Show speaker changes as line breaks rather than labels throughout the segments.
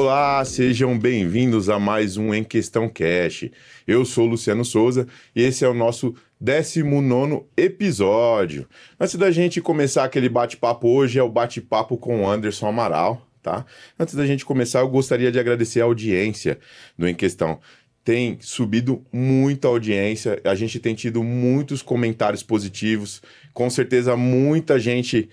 Olá, sejam bem-vindos a mais um Em Questão Cash. Eu sou o Luciano Souza e esse é o nosso 19º episódio. Antes da gente começar aquele bate-papo hoje, é o bate-papo com o Anderson Amaral, tá? Antes da gente começar, eu gostaria de agradecer a audiência do Em Questão. Tem subido muita audiência, a gente tem tido muitos comentários positivos, com certeza muita gente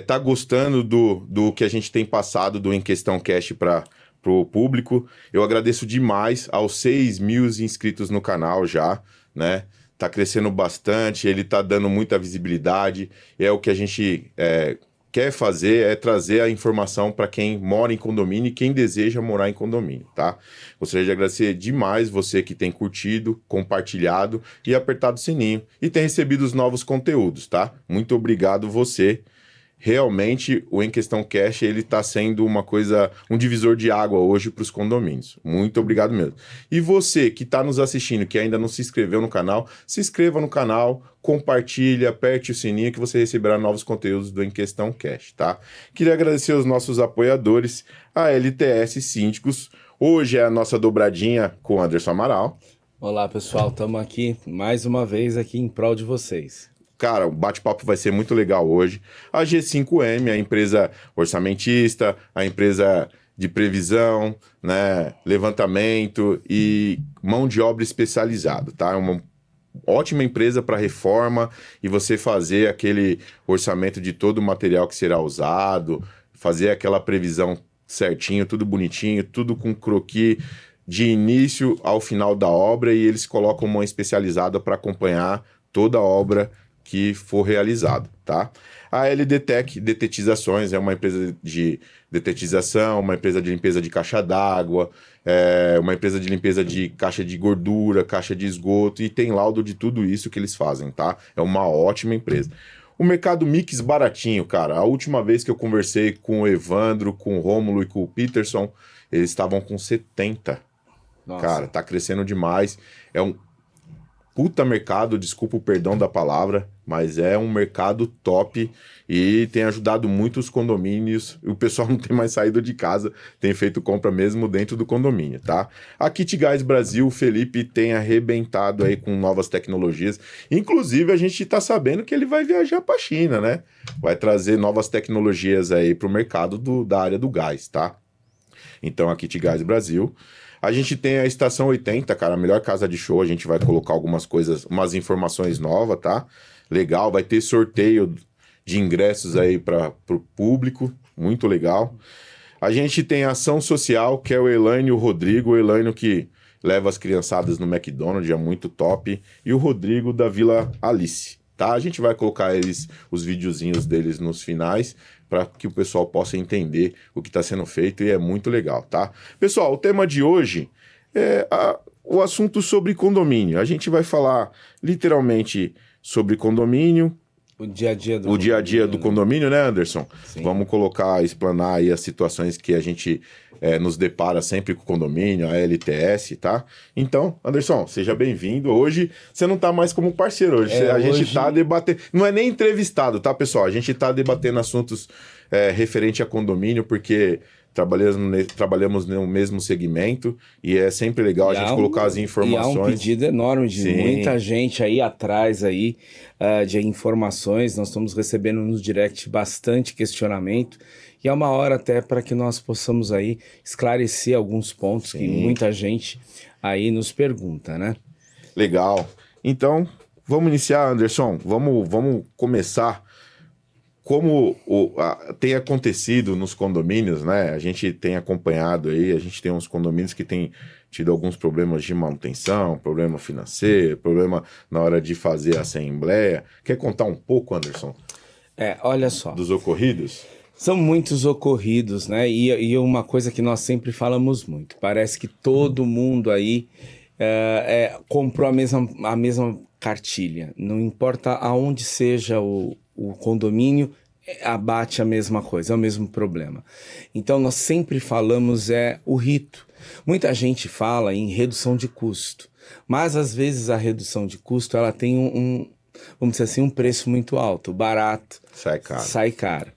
tá gostando do que a gente tem passado do Em Questão Cash para o público. Eu agradeço demais aos 6 mil inscritos no canal já, né? Tá crescendo bastante, ele tá dando muita visibilidade, é o que a gente quer fazer, é trazer a informação para quem mora em condomínio e quem deseja morar em condomínio, tá? Gostaria de agradecer demais você que tem curtido, compartilhado e apertado o sininho e tem recebido os novos conteúdos, tá? Muito obrigado você. Realmente, o Em Questão Cash, ele está sendo um divisor de água hoje para os condomínios. Muito obrigado mesmo. E você que está nos assistindo, que ainda não se inscreveu no canal, se inscreva no canal, compartilhe, aperte o sininho que você receberá novos conteúdos do Em Questão Cash, tá? Queria agradecer aos nossos apoiadores, a LTS Síndicos. Hoje é a nossa dobradinha com o Anderson Amaral.
Olá, pessoal. Estamos aqui mais uma vez aqui em prol de vocês.
Cara, o bate-papo vai ser muito legal hoje. A G5M, a empresa orçamentista, a empresa de previsão, né, levantamento e mão de obra especializada, tá? É uma ótima empresa para reforma e você fazer aquele orçamento de todo o material que será usado, fazer aquela previsão certinho, tudo bonitinho, tudo com croquis de início ao final da obra, e eles colocam uma especializada para acompanhar toda a obra que for realizado, tá? A LDTech Detetizações é uma empresa de detetização, uma empresa de limpeza de caixa d'água, uma empresa de limpeza de caixa de gordura, caixa de esgoto, e tem laudo de tudo isso que eles fazem, tá? É uma ótima empresa. O Mercado Mix baratinho, cara. A última vez que eu conversei com o Evandro, com o Rômulo e com o Peterson, eles estavam com 70. Nossa. Cara, tá crescendo demais. É um puta mercado, desculpa o perdão da palavra, mas é um mercado top e tem ajudado muito os condomínios. O pessoal não tem mais saído de casa, tem feito compra mesmo dentro do condomínio, tá? A Kit Gás Brasil, o Felipe tem arrebentado aí com novas tecnologias. Inclusive, a gente tá sabendo que ele vai viajar pra China, né? Vai trazer novas tecnologias aí pro mercado da área do gás, tá? Então, a Kit Gás Brasil. A gente tem a Estação 80, cara, a melhor casa de show. A gente vai colocar algumas coisas, umas informações novas, tá? Legal, vai ter sorteio de ingressos aí para o público, muito legal. A gente tem a Ação Social, que é o Elaine e o Rodrigo. O Elaine que leva as criançadas no McDonald's, é muito top. E o Rodrigo da Vila Alice, tá? A gente vai colocar os videozinhos deles nos finais, para que o pessoal possa entender o que está sendo feito, e é muito legal, tá? Pessoal, o tema de hoje é o assunto sobre condomínio. A gente vai falar literalmente sobre condomínio.
O dia a
dia do condomínio, né, Anderson?
Sim.
Vamos explanar aí as situações que a gente nos depara sempre com o condomínio, a LTS, tá? Então, Anderson, seja bem-vindo. Hoje você não tá mais como parceiro, hoje a gente tá debatendo, não é nem entrevistado, tá, pessoal? A gente tá debatendo assuntos referente a condomínio, porque trabalhamos no mesmo segmento e é sempre legal a gente colocar as informações.
E há um pedido enorme de muita gente aí atrás aí, de informações. Nós estamos recebendo no direct bastante questionamento e é uma hora até para que nós possamos aí esclarecer alguns pontos que muita gente aí nos pergunta, né?
Legal. Então, vamos iniciar, Anderson. Vamos começar. Como tem acontecido nos condomínios, né? A gente tem acompanhado aí, a gente tem uns condomínios que têm tido alguns problemas de manutenção, problema financeiro, problema na hora de fazer a assembleia. Quer contar um pouco, Anderson?
Olha só.
Dos ocorridos?
São muitos ocorridos, né? E uma coisa que nós sempre falamos muito, parece que todo mundo aí comprou a mesma cartilha. Não importa aonde seja o condomínio, abate a mesma coisa, é o mesmo problema. Então nós sempre falamos o rito. Muita gente fala em redução de custo, mas às vezes a redução de custo ela tem vamos dizer assim, um preço muito alto. O barato sai caro.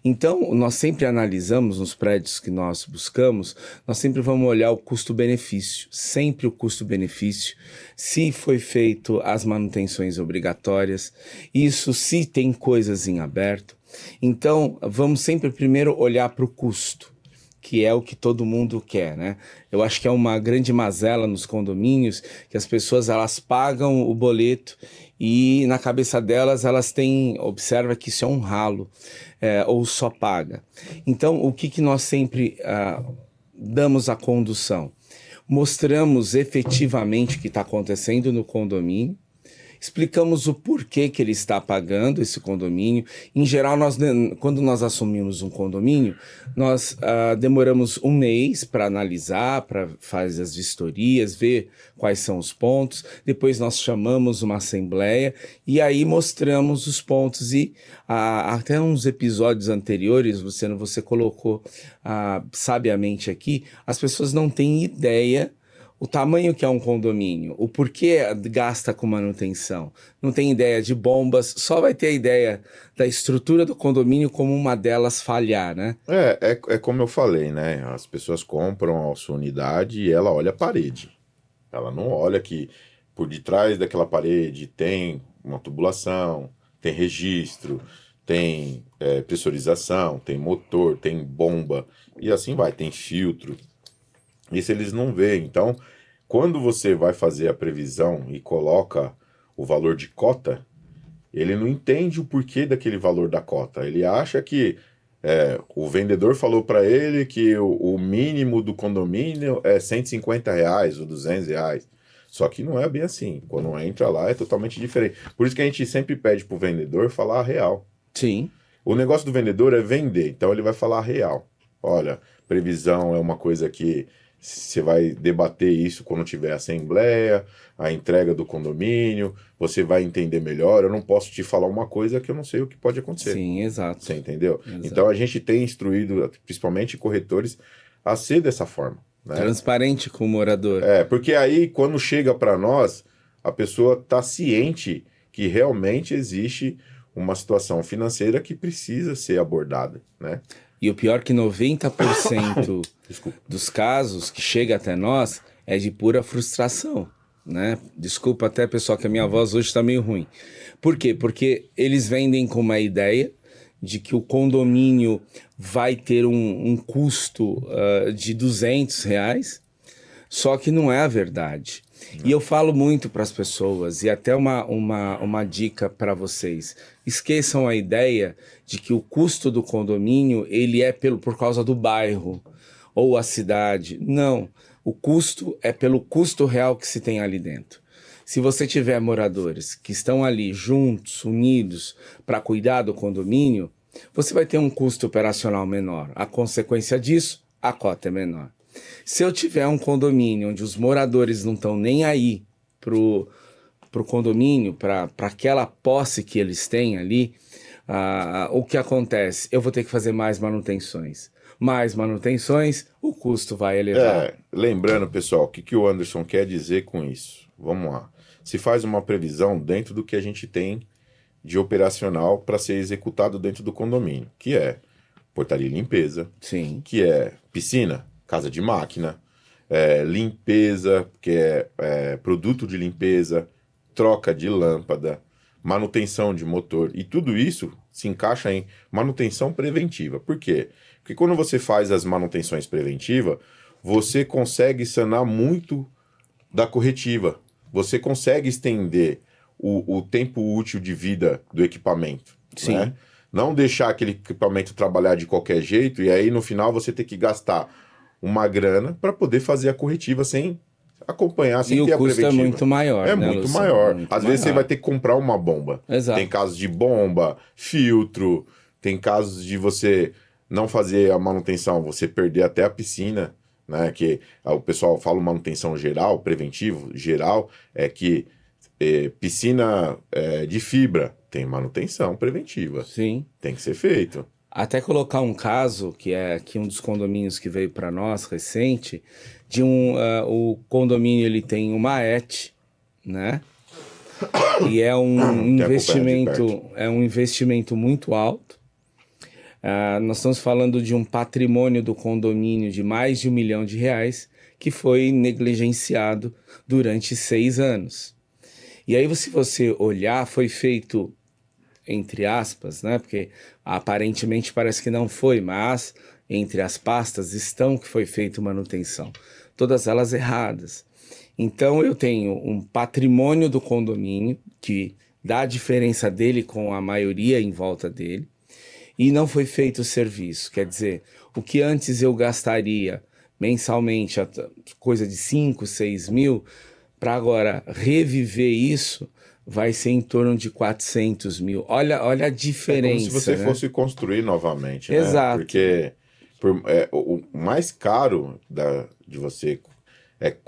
Então, nós sempre analisamos nos prédios que nós buscamos, nós sempre vamos olhar o custo-benefício, sempre o custo-benefício, se foi feito as manutenções obrigatórias, isso se tem coisas em aberto. Então, vamos sempre primeiro olhar para o custo, que é o que todo mundo quer, né? Eu acho que é uma grande mazela nos condomínios, que as pessoas elas pagam o boleto e na cabeça delas elas têm, observa que isso é um ralo, ou só paga. Então, o que nós sempre damos a condução? Mostramos efetivamente o que está acontecendo no condomínio, explicamos o porquê que ele está pagando esse condomínio. Em geral, quando nós assumimos um condomínio, nós demoramos um mês para analisar, para fazer as vistorias, ver quais são os pontos. Depois nós chamamos uma assembleia e aí mostramos os pontos. E até uns episódios anteriores, você colocou sabiamente aqui, as pessoas não têm ideia o tamanho que é um condomínio, o porquê gasta com manutenção. Não tem ideia de bombas, só vai ter a ideia da estrutura do condomínio como uma delas falhar, né?
É como eu falei, né? As pessoas compram a sua unidade e ela olha a parede. Ela não olha que por detrás daquela parede tem uma tubulação, tem registro, tem pressurização, tem motor, tem bomba, e assim vai, tem filtro. Isso eles não veem. Então, quando você vai fazer a previsão e coloca o valor de cota, ele não entende o porquê daquele valor da cota. Ele acha que o vendedor falou para ele que o mínimo do condomínio é R$ 150 ou R$ 200. Só que não é bem assim. Quando entra lá é totalmente diferente. Por isso que a gente sempre pede para o vendedor falar a real.
Sim.
O negócio do vendedor é vender, então ele vai falar a real. Olha, previsão é uma coisa que você vai debater isso quando tiver assembleia, a entrega do condomínio, você vai entender melhor. Eu não posso te falar uma coisa que eu não sei o que pode acontecer.
Sim, exato.
Você entendeu?
Exato.
Então a gente tem instruído, principalmente corretores, a ser dessa forma. Né?
Transparente com o morador.
Porque aí quando chega para nós, a pessoa está ciente que realmente existe uma situação financeira que precisa ser abordada, né?
E o pior é que 90% dos casos que chega até nós é de pura frustração, né? Desculpa até, pessoal, que a minha voz hoje está meio ruim. Por quê? Porque eles vendem com uma ideia de que o condomínio vai ter um custo de R$ 200, só que não é a verdade. E eu falo muito para as pessoas, e até uma dica para vocês. Esqueçam a ideia de que o custo do condomínio ele é por causa do bairro ou a cidade. Não, o custo é pelo custo real que se tem ali dentro. Se você tiver moradores que estão ali juntos, unidos, para cuidar do condomínio, você vai ter um custo operacional menor. A consequência disso, a cota é menor. Se eu tiver um condomínio onde os moradores não estão nem aí pro condomínio, para aquela posse que eles têm ali, o que acontece? Eu vou ter que fazer mais manutenções. Mais manutenções, o custo vai elevar.
Lembrando, pessoal, o que o Anderson quer dizer com isso? Vamos lá. Se faz uma previsão dentro do que a gente tem de operacional para ser executado dentro do condomínio, que é portaria e limpeza,
Sim.
Que é piscina, casa de máquina, limpeza, que é produto de limpeza, troca de lâmpada, manutenção de motor, e tudo isso se encaixa em manutenção preventiva. Por quê? Porque quando você faz as manutenções preventivas, você consegue sanar muito da corretiva, você consegue estender o tempo útil de vida do equipamento.
Sim.
Né? Não deixar aquele equipamento trabalhar de qualquer jeito e aí no final você ter que gastar uma grana para poder fazer a corretiva sem acompanhar, sem ter a preventiva.
E o custo é muito maior.
É
né,
muito
Lúcio?
maior.
Muito
Às vezes
maior.
você vai ter que comprar uma bomba.
Exato.
Tem casos de bomba, filtro, tem casos de você não fazer a manutenção, você perder até a piscina, né? Que o pessoal fala manutenção geral, preventivo geral, é que piscina de fibra tem manutenção preventiva.
Sim.
Tem que ser feito.
Até colocar um caso, que é aqui um dos condomínios que veio para nós, recente, de o condomínio ele tem uma ET, né? E é um
investimento,
investimento muito alto. Nós estamos falando de um patrimônio do condomínio de mais de R$1 milhão que foi negligenciado durante 6 anos. E aí, se você olhar, foi feito, entre aspas, né? Porque aparentemente parece que não foi, mas entre as pastas estão que foi feita manutenção. Todas elas erradas. Então, eu tenho um patrimônio do condomínio que dá a diferença dele com a maioria em volta dele e não foi feito o serviço. Quer dizer, o que antes eu gastaria mensalmente, coisa de 5, 6 mil, para agora reviver isso, vai ser em torno de 400 mil. Olha a diferença.
É como se você
né?
fosse construir novamente, né?
Exato.
Porque o mais caro de você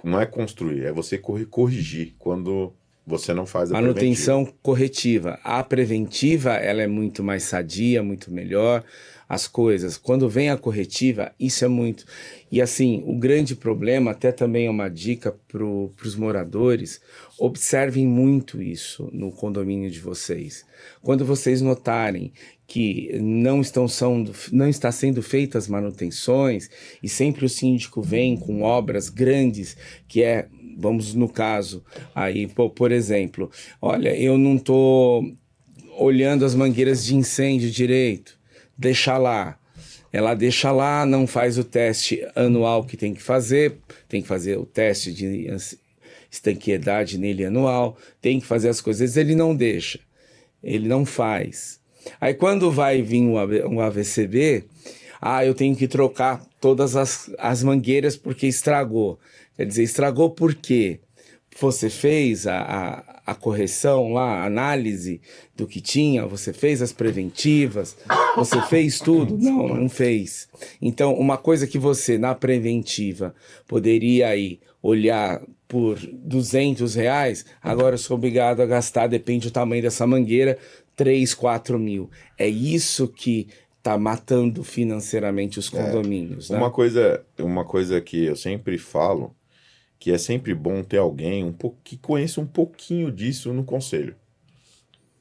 não é construir, é você corrigir quando você não faz a
Manutenção
preventiva.
corretiva. A preventiva, ela é muito mais sadia, muito melhor. As coisas, quando vem a corretiva, isso é muito... E assim, o grande problema, até também é uma dica para os moradores, observem muito isso no condomínio de vocês. Quando vocês notarem que não está sendo feitas manutenções e sempre o síndico vem com obras grandes, que é, vamos no caso, aí, por exemplo, olha, eu não estou olhando as mangueiras de incêndio direito, deixa lá. Ela deixa lá, não faz o teste anual que tem que fazer o teste de estanqueidade nele anual, tem que fazer as coisas, ele não deixa, ele não faz. Aí quando vai vir um AVCB, eu tenho que trocar todas as mangueiras porque estragou. Quer dizer, estragou por quê? Você fez a correção lá, a análise do que tinha, você fez as preventivas, você fez tudo? Não fez. Então, uma coisa que você, na preventiva, poderia aí olhar por R$200, agora eu sou obrigado a gastar, depende do tamanho dessa mangueira, 3, 4 mil. É isso que está matando financeiramente os condomínios. Né?
Uma coisa que eu sempre falo, que é sempre bom ter alguém que conheça um pouquinho disso no conselho.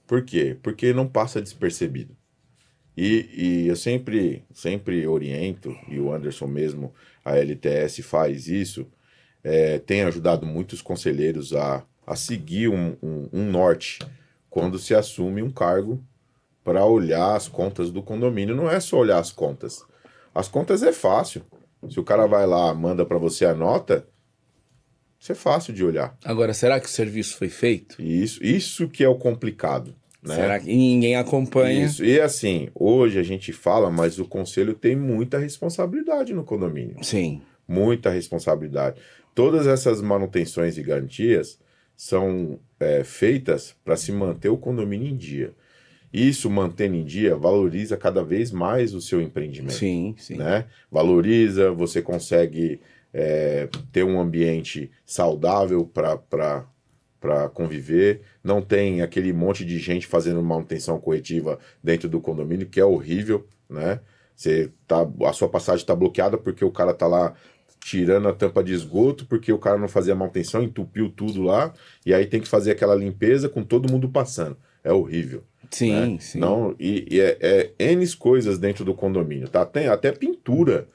Por quê? Porque não passa despercebido. E eu sempre oriento, e o Anderson mesmo, a LTS faz isso, tem ajudado muitos conselheiros a seguir um norte quando se assume um cargo para olhar as contas do condomínio. Não é só olhar as contas. As contas é fácil. Se o cara vai lá, manda para você a nota, isso é fácil de olhar.
Agora, será que o serviço foi feito?
Isso que é o complicado, né?
Será que ninguém acompanha?
Isso. E assim, hoje a gente fala, mas o conselho tem muita responsabilidade no condomínio.
Sim.
Muita responsabilidade. Todas essas manutenções e garantias são feitas para se manter o condomínio em dia. Isso, mantendo em dia, valoriza cada vez mais o seu empreendimento.
Sim, sim.
Né? Valoriza, você consegue ter um ambiente saudável para conviver. Não tem aquele monte de gente fazendo manutenção corretiva dentro do condomínio, que é horrível, né? A sua passagem está bloqueada porque o cara está lá tirando a tampa de esgoto, porque o cara não fazia manutenção, entupiu tudo lá, e aí tem que fazer aquela limpeza com todo mundo passando. É horrível.
Sim,
né?
sim.
Não, N coisas dentro do condomínio, tá? Tem até pintura.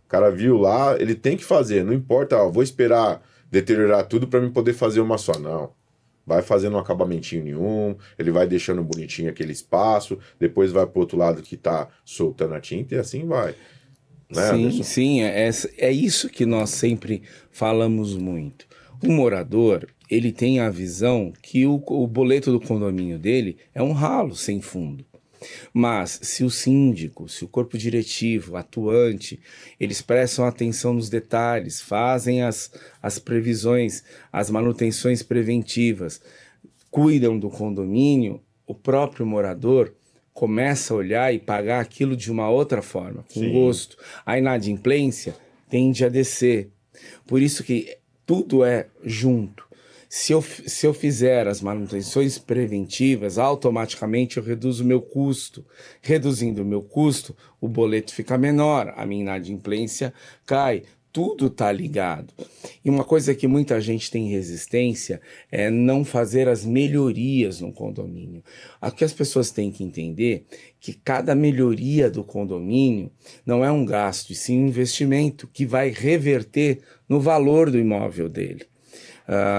O cara viu lá, ele tem que fazer, não importa, vou esperar deteriorar tudo para mim poder fazer uma só, não. Vai fazendo um acabamentinho nenhum, ele vai deixando bonitinho aquele espaço, depois vai pro outro lado que tá soltando a tinta e assim vai. Né,
sim,
Anderson?
sim, é isso que nós sempre falamos muito. O morador, ele tem a visão que o boleto do condomínio dele é um ralo sem fundo. Mas se o síndico, se o corpo diretivo, atuante, eles prestam atenção nos detalhes, fazem as previsões, as manutenções preventivas, cuidam do condomínio, o próprio morador começa a olhar e pagar aquilo de uma outra forma, com
Sim.
gosto. A inadimplência tende a descer. Por isso que tudo é junto. Se eu fizer as manutenções preventivas, automaticamente eu reduzo o meu custo. Reduzindo o meu custo, o boleto fica menor, a minha inadimplência cai. tudo está ligado. E uma coisa que muita gente tem resistência é não fazer as melhorias no condomínio. O que as pessoas têm que entender é que cada melhoria do condomínio não é um gasto, e sim um investimento que vai reverter no valor do imóvel dele.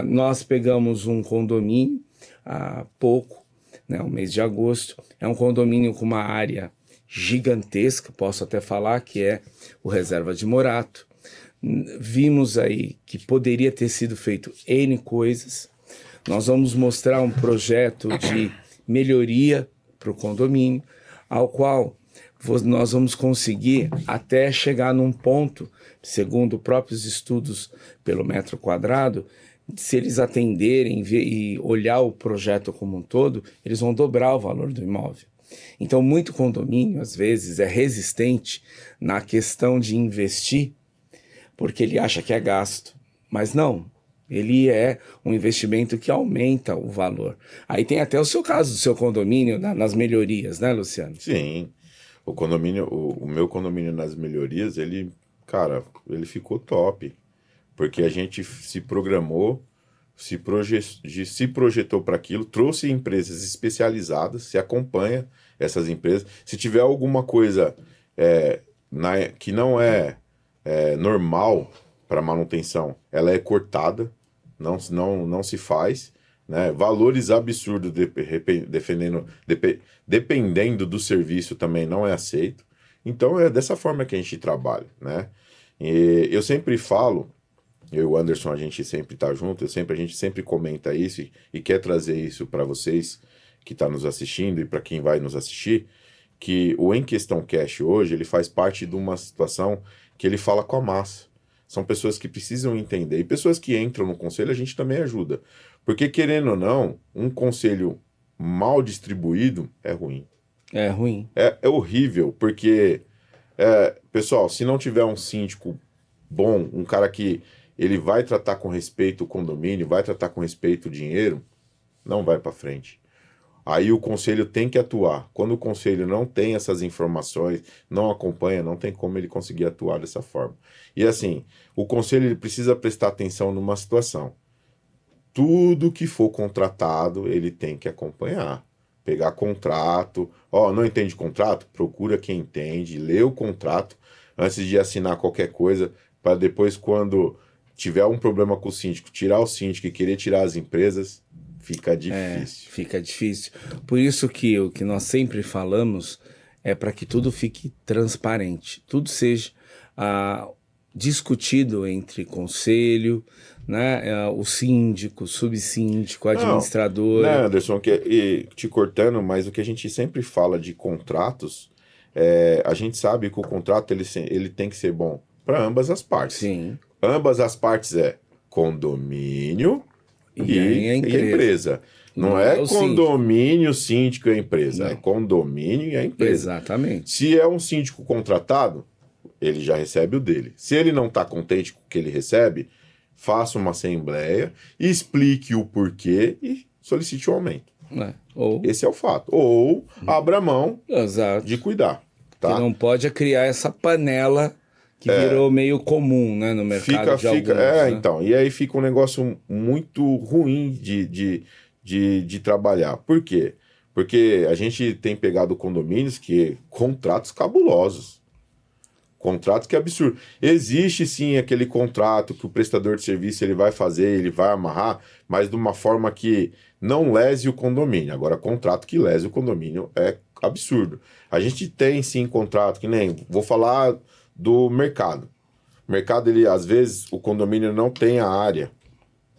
Nós pegamos um condomínio há pouco, né, o mês de agosto, é um condomínio com uma área gigantesca, posso até falar que é o Reserva de Morato. Vimos aí que poderia ter sido feito N coisas. Nós vamos mostrar um projeto de melhoria para o condomínio, ao qual nós vamos conseguir até chegar num ponto, segundo próprios estudos pelo metro quadrado, se eles atenderem e olhar o projeto como um todo, eles vão dobrar o valor do imóvel. Então, muito condomínio, às vezes, é resistente na questão de investir, porque ele acha que é gasto, mas não, ele é um investimento que aumenta o valor. Aí tem até o seu caso do seu condomínio nas melhorias, né, Luciano?
Sim, o meu condomínio nas melhorias, ele ficou top, porque a gente se programou, se projetou para aquilo, trouxe empresas especializadas, se acompanha essas empresas. Se tiver alguma coisa que não é normal para manutenção, ela é cortada, não se faz, né? Valores absurdos dependendo do serviço também não é aceito. Então é dessa forma que a gente trabalha, né? E eu sempre falo, eu e o Anderson, a gente sempre tá junto, a gente sempre comenta isso e quer trazer isso para vocês que tá nos assistindo e para quem vai nos assistir, que o Em Questão Cash hoje, ele faz parte de uma situação que ele fala com a massa. São pessoas que precisam entender. E pessoas que entram no conselho, a gente também ajuda. Porque, querendo ou não, um conselho mal distribuído é ruim.
É ruim.
É horrível, porque, pessoal, se não tiver um síndico bom, um cara que ele vai tratar com respeito o condomínio, vai tratar com respeito o dinheiro, não vai para frente. Aí o conselho tem que atuar. Quando o conselho não tem essas informações, não acompanha, não tem como ele conseguir atuar dessa forma. E assim, o conselho ele precisa prestar atenção numa situação. Tudo que for contratado, ele tem que acompanhar. Pegar contrato. Não entende contrato? Procura quem entende, lê o contrato antes de assinar qualquer coisa, para depois, quando tiver um problema com o síndico, tirar o síndico e querer tirar as empresas, fica difícil.
Fica difícil. Por isso que o que nós sempre falamos é para que tudo fique transparente, tudo seja discutido entre conselho, né, o síndico, o subsíndico, o administrador.
Não, Anderson, te cortando, mas o que a gente sempre fala de contratos, a gente sabe que o contrato ele tem que ser bom para ambas as partes.
Sim.
Ambas as partes condomínio e
a
empresa. Não é condomínio, síndico e a empresa.
Não.
É condomínio e a empresa.
Exatamente.
Se é um síndico contratado, ele já recebe o dele. Se ele não está contente com o que ele recebe, faça uma assembleia, explique o porquê e solicite o aumento. Esse é o fato. Ou abra mão de cuidar. Tá?
Que não pode criar essa panela que virou meio comum, né, no mercado de alguns, né?
Então. E aí fica um negócio muito ruim de trabalhar. Por quê? Porque a gente tem pegado condomínios contratos cabulosos. Contratos que é absurdo. Existe sim aquele contrato que o prestador de serviço ele vai fazer, ele vai amarrar, mas de uma forma que não lese o condomínio. Agora, contrato que lese o condomínio é absurdo. A gente tem sim contrato, que nem, vou falar do mercado. O mercado, ele, às vezes, o condomínio não tem a área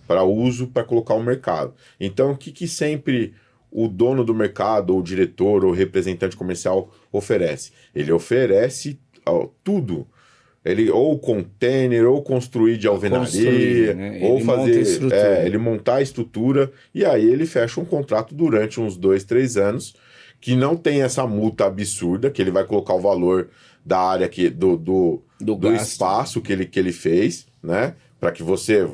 para uso para colocar o mercado. Então, o que sempre o dono do mercado, ou o diretor, ou o representante comercial oferece? Ele oferece tudo. Ele ou container, ou construir de alvenaria,
né?
ou fazer ele montar a estrutura, e aí ele fecha um contrato durante uns 2-3 anos, que não tem essa multa absurda, que ele vai colocar o valor da área do espaço que ele fez, né? Para que você,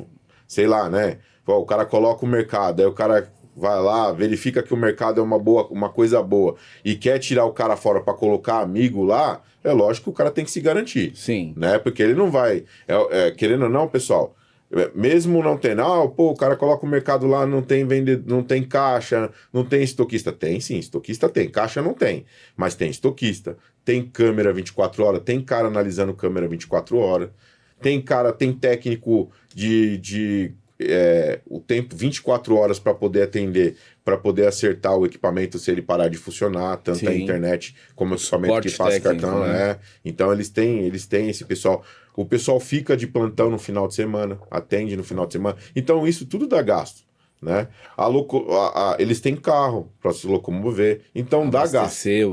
sei lá, né? O cara coloca o mercado, aí o cara vai lá, verifica que o mercado é uma coisa boa e quer tirar o cara fora para colocar amigo lá, é lógico que o cara tem que se garantir.
Sim.
Né? Porque ele não vai. Querendo ou não, pessoal, mesmo não tendo, pô, o cara coloca o mercado lá, não tem não tem caixa, não tem estoquista. Tem sim, estoquista tem, caixa não tem, mas tem estoquista, tem câmera 24 horas, tem cara analisando câmera 24 horas, tem técnico o tempo 24 horas para poder atender, para poder acertar o equipamento se ele parar de funcionar, tanto
Sim.
a internet como o equipamento
Suporte
que passa
técnico,
cartão,
né?
Então eles têm esse pessoal. O pessoal fica de plantão no final de semana, atende no final de semana. Então isso tudo dá gasto, né? Eles têm carro para se locomover, então dá gasto.
Abastecer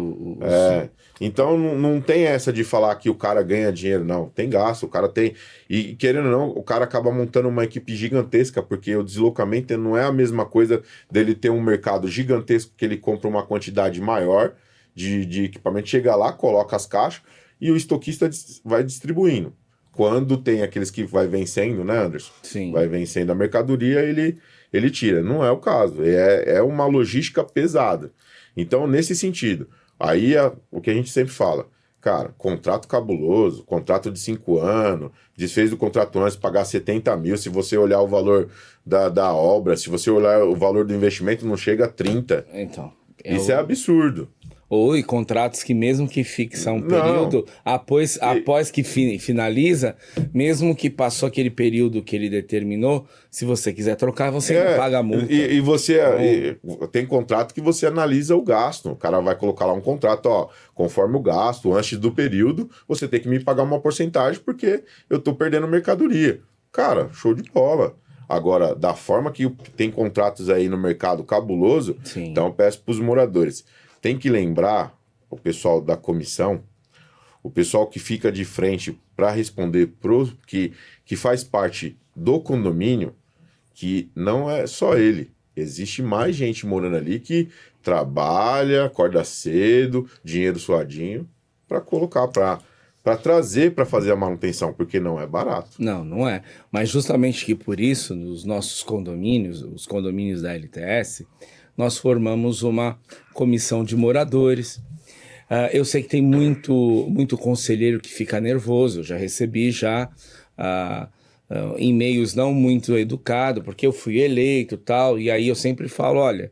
Então não tem essa de falar que o cara ganha dinheiro, não. Tem gasto, o cara tem. E querendo ou não, o cara acaba montando uma equipe gigantesca, porque o deslocamento não é a mesma coisa dele ter um mercado gigantesco que ele compra uma quantidade maior de equipamento, chega lá, coloca as caixas e o estoquista vai distribuindo. Quando tem aqueles que vai vencendo, né, Anderson?
Sim.
Vai vencendo a mercadoria, ele tira. Não é o caso. É uma logística pesada. Então, nesse sentido. Aí o que a gente sempre fala, cara, contrato cabuloso, contrato de 5 anos, desfez do contrato antes, pagar 70 mil, se você olhar o valor da obra, se você olhar o valor do investimento, não chega a 30.
Então.
Isso é absurdo.
Ou e contratos que mesmo que fixa um período, após que finaliza, mesmo que passou aquele período que ele determinou, se você quiser trocar, você não paga a multa.
E você tem contrato que você analisa o gasto. O cara vai colocar lá um contrato, conforme o gasto, antes do período, você tem que me pagar uma porcentagem porque eu tô perdendo mercadoria. Cara, show de bola. Agora, da forma que tem contratos aí no mercado cabuloso,
Sim.
Então eu peço para os moradores. Tem que lembrar, o pessoal da comissão, o pessoal que fica de frente para responder que faz parte do condomínio, que não é só ele. Existe mais gente morando ali que trabalha, acorda cedo, dinheiro suadinho, para colocar, para trazer para fazer a manutenção, porque não é barato.
Não é. Mas justamente que por isso, nos nossos condomínios, os condomínios da LTS, nós formamos uma comissão de moradores. Eu sei que tem muito conselheiro que fica nervoso. Eu já recebi e-mails não muito educados, porque eu fui eleito e tal. E aí eu sempre falo, olha,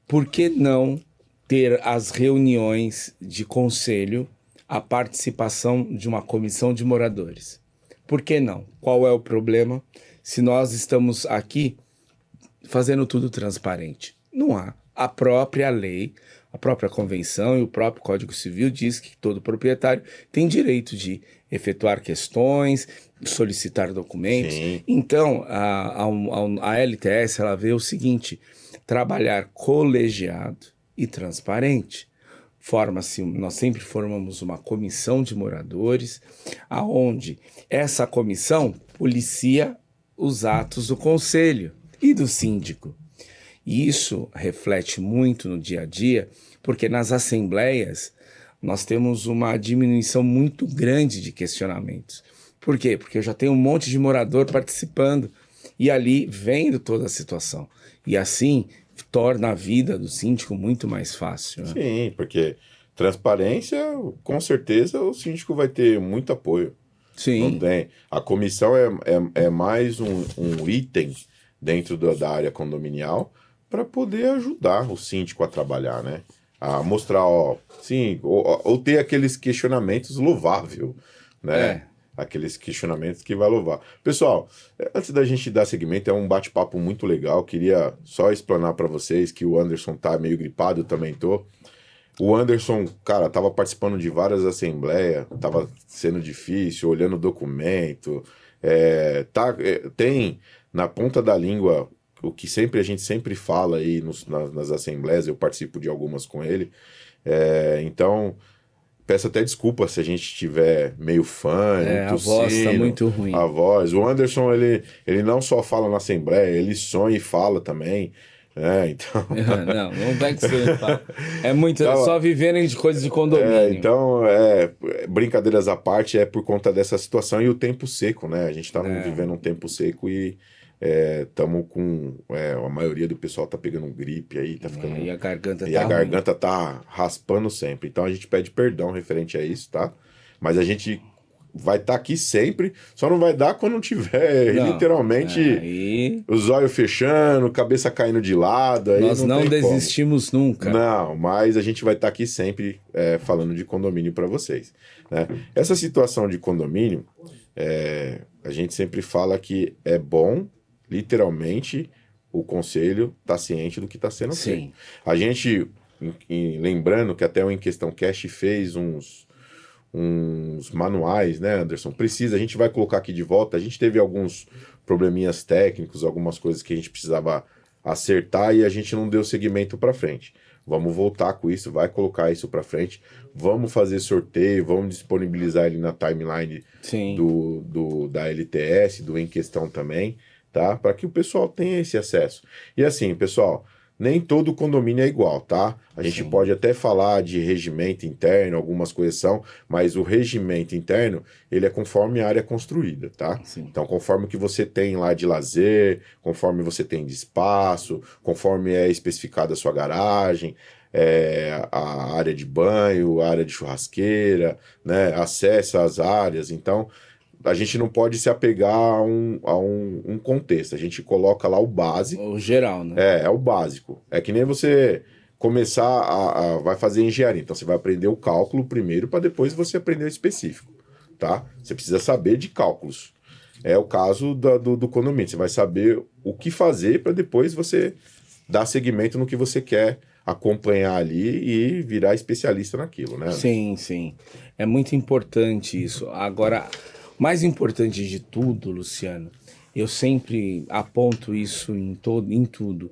por que não ter as reuniões de conselho, a participação de uma comissão de moradores? Por que não? Qual é o problema se nós estamos aqui fazendo tudo transparente? Não há. A própria lei, a própria convenção e o próprio Código Civil diz que todo proprietário tem direito de efetuar questões, solicitar documentos.
Sim.
Então, a LTS ela vê o seguinte: trabalhar colegiado e transparente. Nós sempre formamos uma comissão de moradores, aonde essa comissão policia os atos do conselho e do síndico. E isso reflete muito no dia a dia, porque nas assembleias nós temos uma diminuição muito grande de questionamentos. Por quê? Porque eu já tenho um monte de morador participando e ali vendo toda a situação. E assim torna a vida do síndico muito mais fácil. Né?
Sim, porque transparência, com certeza o síndico vai ter muito apoio.
Sim.
Não tem. A comissão é mais um item dentro da área condominial para poder ajudar o síndico a trabalhar, né? A mostrar, sim, ou ter aqueles questionamentos louvável, né? Aqueles questionamentos que vai louvar. Pessoal, antes da gente dar seguimento, é um bate-papo muito legal. Queria só explanar para vocês que o Anderson tá meio gripado, eu também tô. O Anderson, cara, tava participando de várias assembleias, tava sendo difícil, olhando o documento. Tem na ponta da língua o que a gente sempre fala aí nas assembleias, eu participo de algumas com ele. Então, peço até desculpa se a gente estiver meio fã,
a voz tá muito ruim.
A voz. O Anderson, ele não só fala na assembleia, ele sonha e fala também. Então...
não vai que você fala. Então, só viverem de coisas de condomínio.
Brincadeiras à parte, é por conta dessa situação e o tempo seco, né? A gente tá vivendo um tempo seco e Estamos com... a maioria do pessoal tá pegando gripe aí, tá ficando...
E a garganta
E
tá
a
ruim.
garganta tá raspando sempre. Então a gente pede perdão referente a isso, tá? Mas a gente vai estar aqui sempre, só não vai dar quando tiver
Não,
literalmente
aí
os olhos fechando, cabeça caindo de lado. Aí
nós não
tem
desistimos nunca.
não, mas a gente vai estar aqui sempre falando de condomínio para vocês, né? Essa situação de condomínio, a gente sempre fala que é bom, literalmente, o conselho tá ciente do que está sendo
Sim.
feito. A gente, lembrando que até o Em Questão Cash fez uns manuais, né, Anderson? A gente vai colocar aqui de volta. A gente teve alguns probleminhas técnicos, algumas coisas que a gente precisava acertar e a gente não deu seguimento para frente. Vamos voltar com isso, vai colocar isso para frente. Vamos fazer sorteio, vamos disponibilizar ele na timeline
Sim.
da LTS, do Em Questão também, tá? Para que o pessoal tenha esse acesso. E assim, pessoal, nem todo condomínio é igual, tá? A gente
Sim.
pode até falar de regimento interno, algumas coisas são, mas o regimento interno, ele é conforme a área construída, tá?
Sim.
Então, conforme o que você tem lá de lazer, conforme você tem de espaço, conforme é especificada a sua garagem, a área de banho, a área de churrasqueira, né? Acesso às áreas. Então, a gente não pode se apegar a um contexto. A gente coloca lá o básico.
O geral, né?
É o básico. É que nem você começar vai fazer engenharia. Então você vai aprender o cálculo primeiro para depois você aprender o específico, tá? Você precisa saber de cálculos. É o caso do condomínio. Você vai saber o que fazer para depois você dar seguimento no que você quer acompanhar ali e virar especialista naquilo, né?
Sim, sim. É muito importante isso. Agora, mais importante de tudo, Luciano, eu sempre aponto isso em tudo,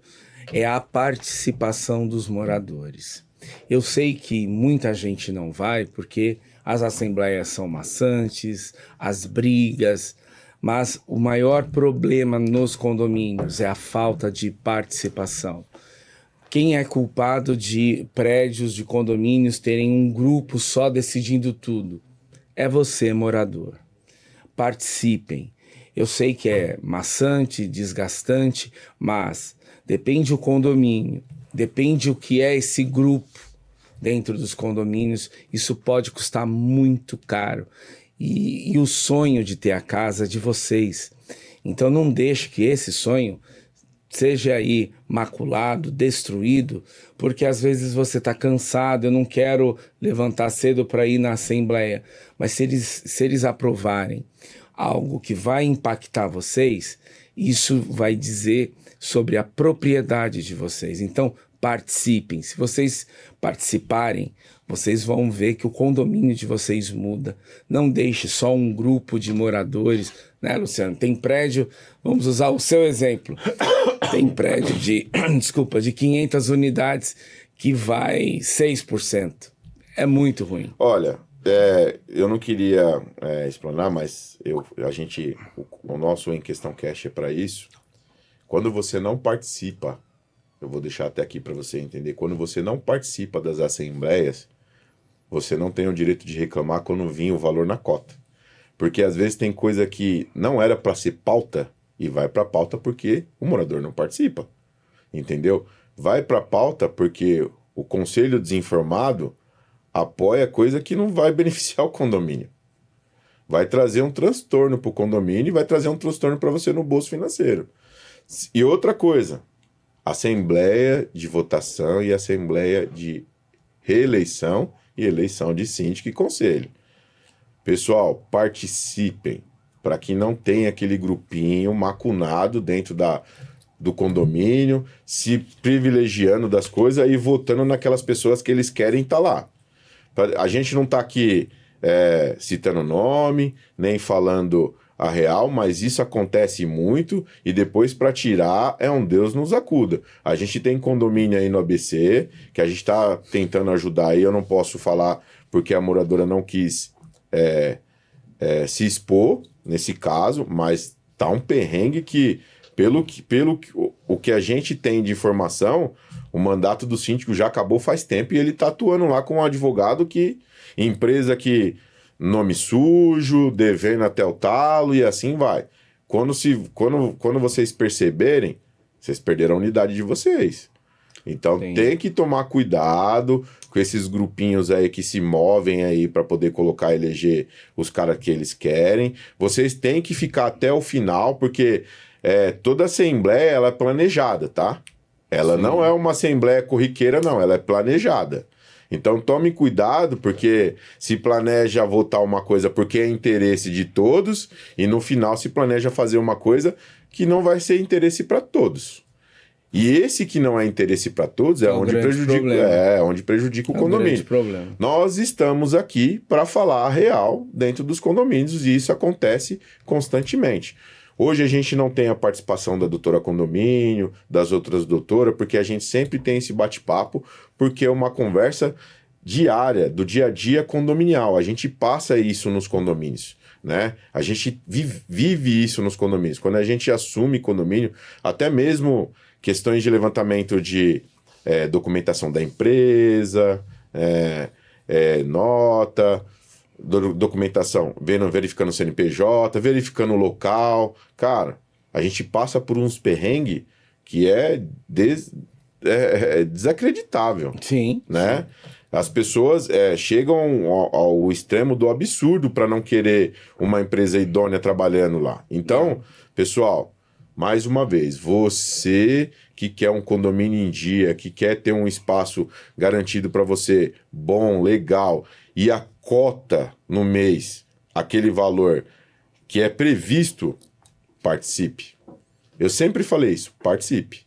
é a participação dos moradores. Eu sei que muita gente não vai porque as assembleias são maçantes, as brigas, mas o maior problema nos condomínios é a falta de participação. Quem é culpado de prédios, de condomínios terem um grupo só decidindo tudo? É você, morador. Participem. Eu sei que é maçante, desgastante, mas depende o condomínio, depende o que é esse grupo dentro dos condomínios, isso pode custar muito caro. E o sonho de ter a casa é de vocês. Então não deixe que esse sonho seja aí maculado, destruído, porque às vezes você está cansado, eu não quero levantar cedo para ir na assembleia, mas se eles aprovarem algo que vai impactar vocês, isso vai dizer sobre a propriedade de vocês. Então, participem. Se vocês participarem, vocês vão ver que o condomínio de vocês muda. Não deixe só um grupo de moradores, né, Luciano? Tem prédio, vamos usar o seu exemplo, tem prédio de 500 unidades que vai 6%. É muito ruim.
Olha, eu não queria explanar, mas o nosso Em Questão Cash é para isso. Quando você não participa, eu vou deixar até aqui para você entender, quando você não participa das assembleias, você não tem o direito de reclamar quando vir o valor na cota. Porque às vezes tem coisa que não era para ser pauta e vai para pauta porque o morador não participa. Entendeu? Vai para pauta porque o conselho desinformado apoia coisa que não vai beneficiar o condomínio. Vai trazer um transtorno para o condomínio e vai trazer um transtorno para você no bolso financeiro. E outra coisa, assembleia de votação e assembleia de reeleição e eleição de síndico e conselho. Pessoal, participem para que não tenha aquele grupinho macunado dentro do condomínio, se privilegiando das coisas e votando naquelas pessoas que eles querem estar lá. A gente não está aqui citando nome, nem falando a real, mas isso acontece muito e depois para tirar é um Deus nos acuda. A gente tem condomínio aí no ABC, que a gente está tentando ajudar aí, eu não posso falar porque a moradora não quis se expor nesse caso, mas tá um perrengue que, pelo que a gente tem de informação, o mandato do síndico já acabou faz tempo e ele tá atuando lá com um advogado empresa que nome sujo, devendo até o talo e assim vai. quando vocês perceberem, vocês perderam a unidade de vocês. Então tem que tomar cuidado com esses grupinhos aí que se movem aí para poder colocar, eleger os caras que eles querem. Vocês têm que ficar até o final, porque toda assembleia ela é planejada, tá? Ela não é uma assembleia corriqueira, não. Ela é planejada. Então tome cuidado, porque se planeja votar uma coisa porque é interesse de todos, e no final se planeja fazer uma coisa que não vai ser interesse para todos. E esse que não é interesse para todos onde prejudica o condomínio. Nós estamos aqui para falar a real dentro dos condomínios, e isso acontece constantemente. Hoje a gente não tem a participação da doutora condomínio, das outras doutoras, porque a gente sempre tem esse bate-papo, porque é uma conversa diária, do dia a dia condominial. A gente passa isso nos condomínios, né? A gente vive isso nos condomínios. Quando a gente assume condomínio, até mesmo questões de levantamento de documentação da empresa, nota, documentação, verificando o CNPJ, verificando o local. Cara, a gente passa por uns perrengues que é desacreditável.
Sim.
Né? Sim. As pessoas chegam ao extremo do absurdo para não querer uma empresa idônea trabalhando lá. Então, pessoal, mais uma vez, você que quer um condomínio em dia, que quer ter um espaço garantido para você, bom, legal, e a cota no mês, aquele valor que é previsto, participe. Eu sempre falei isso, participe,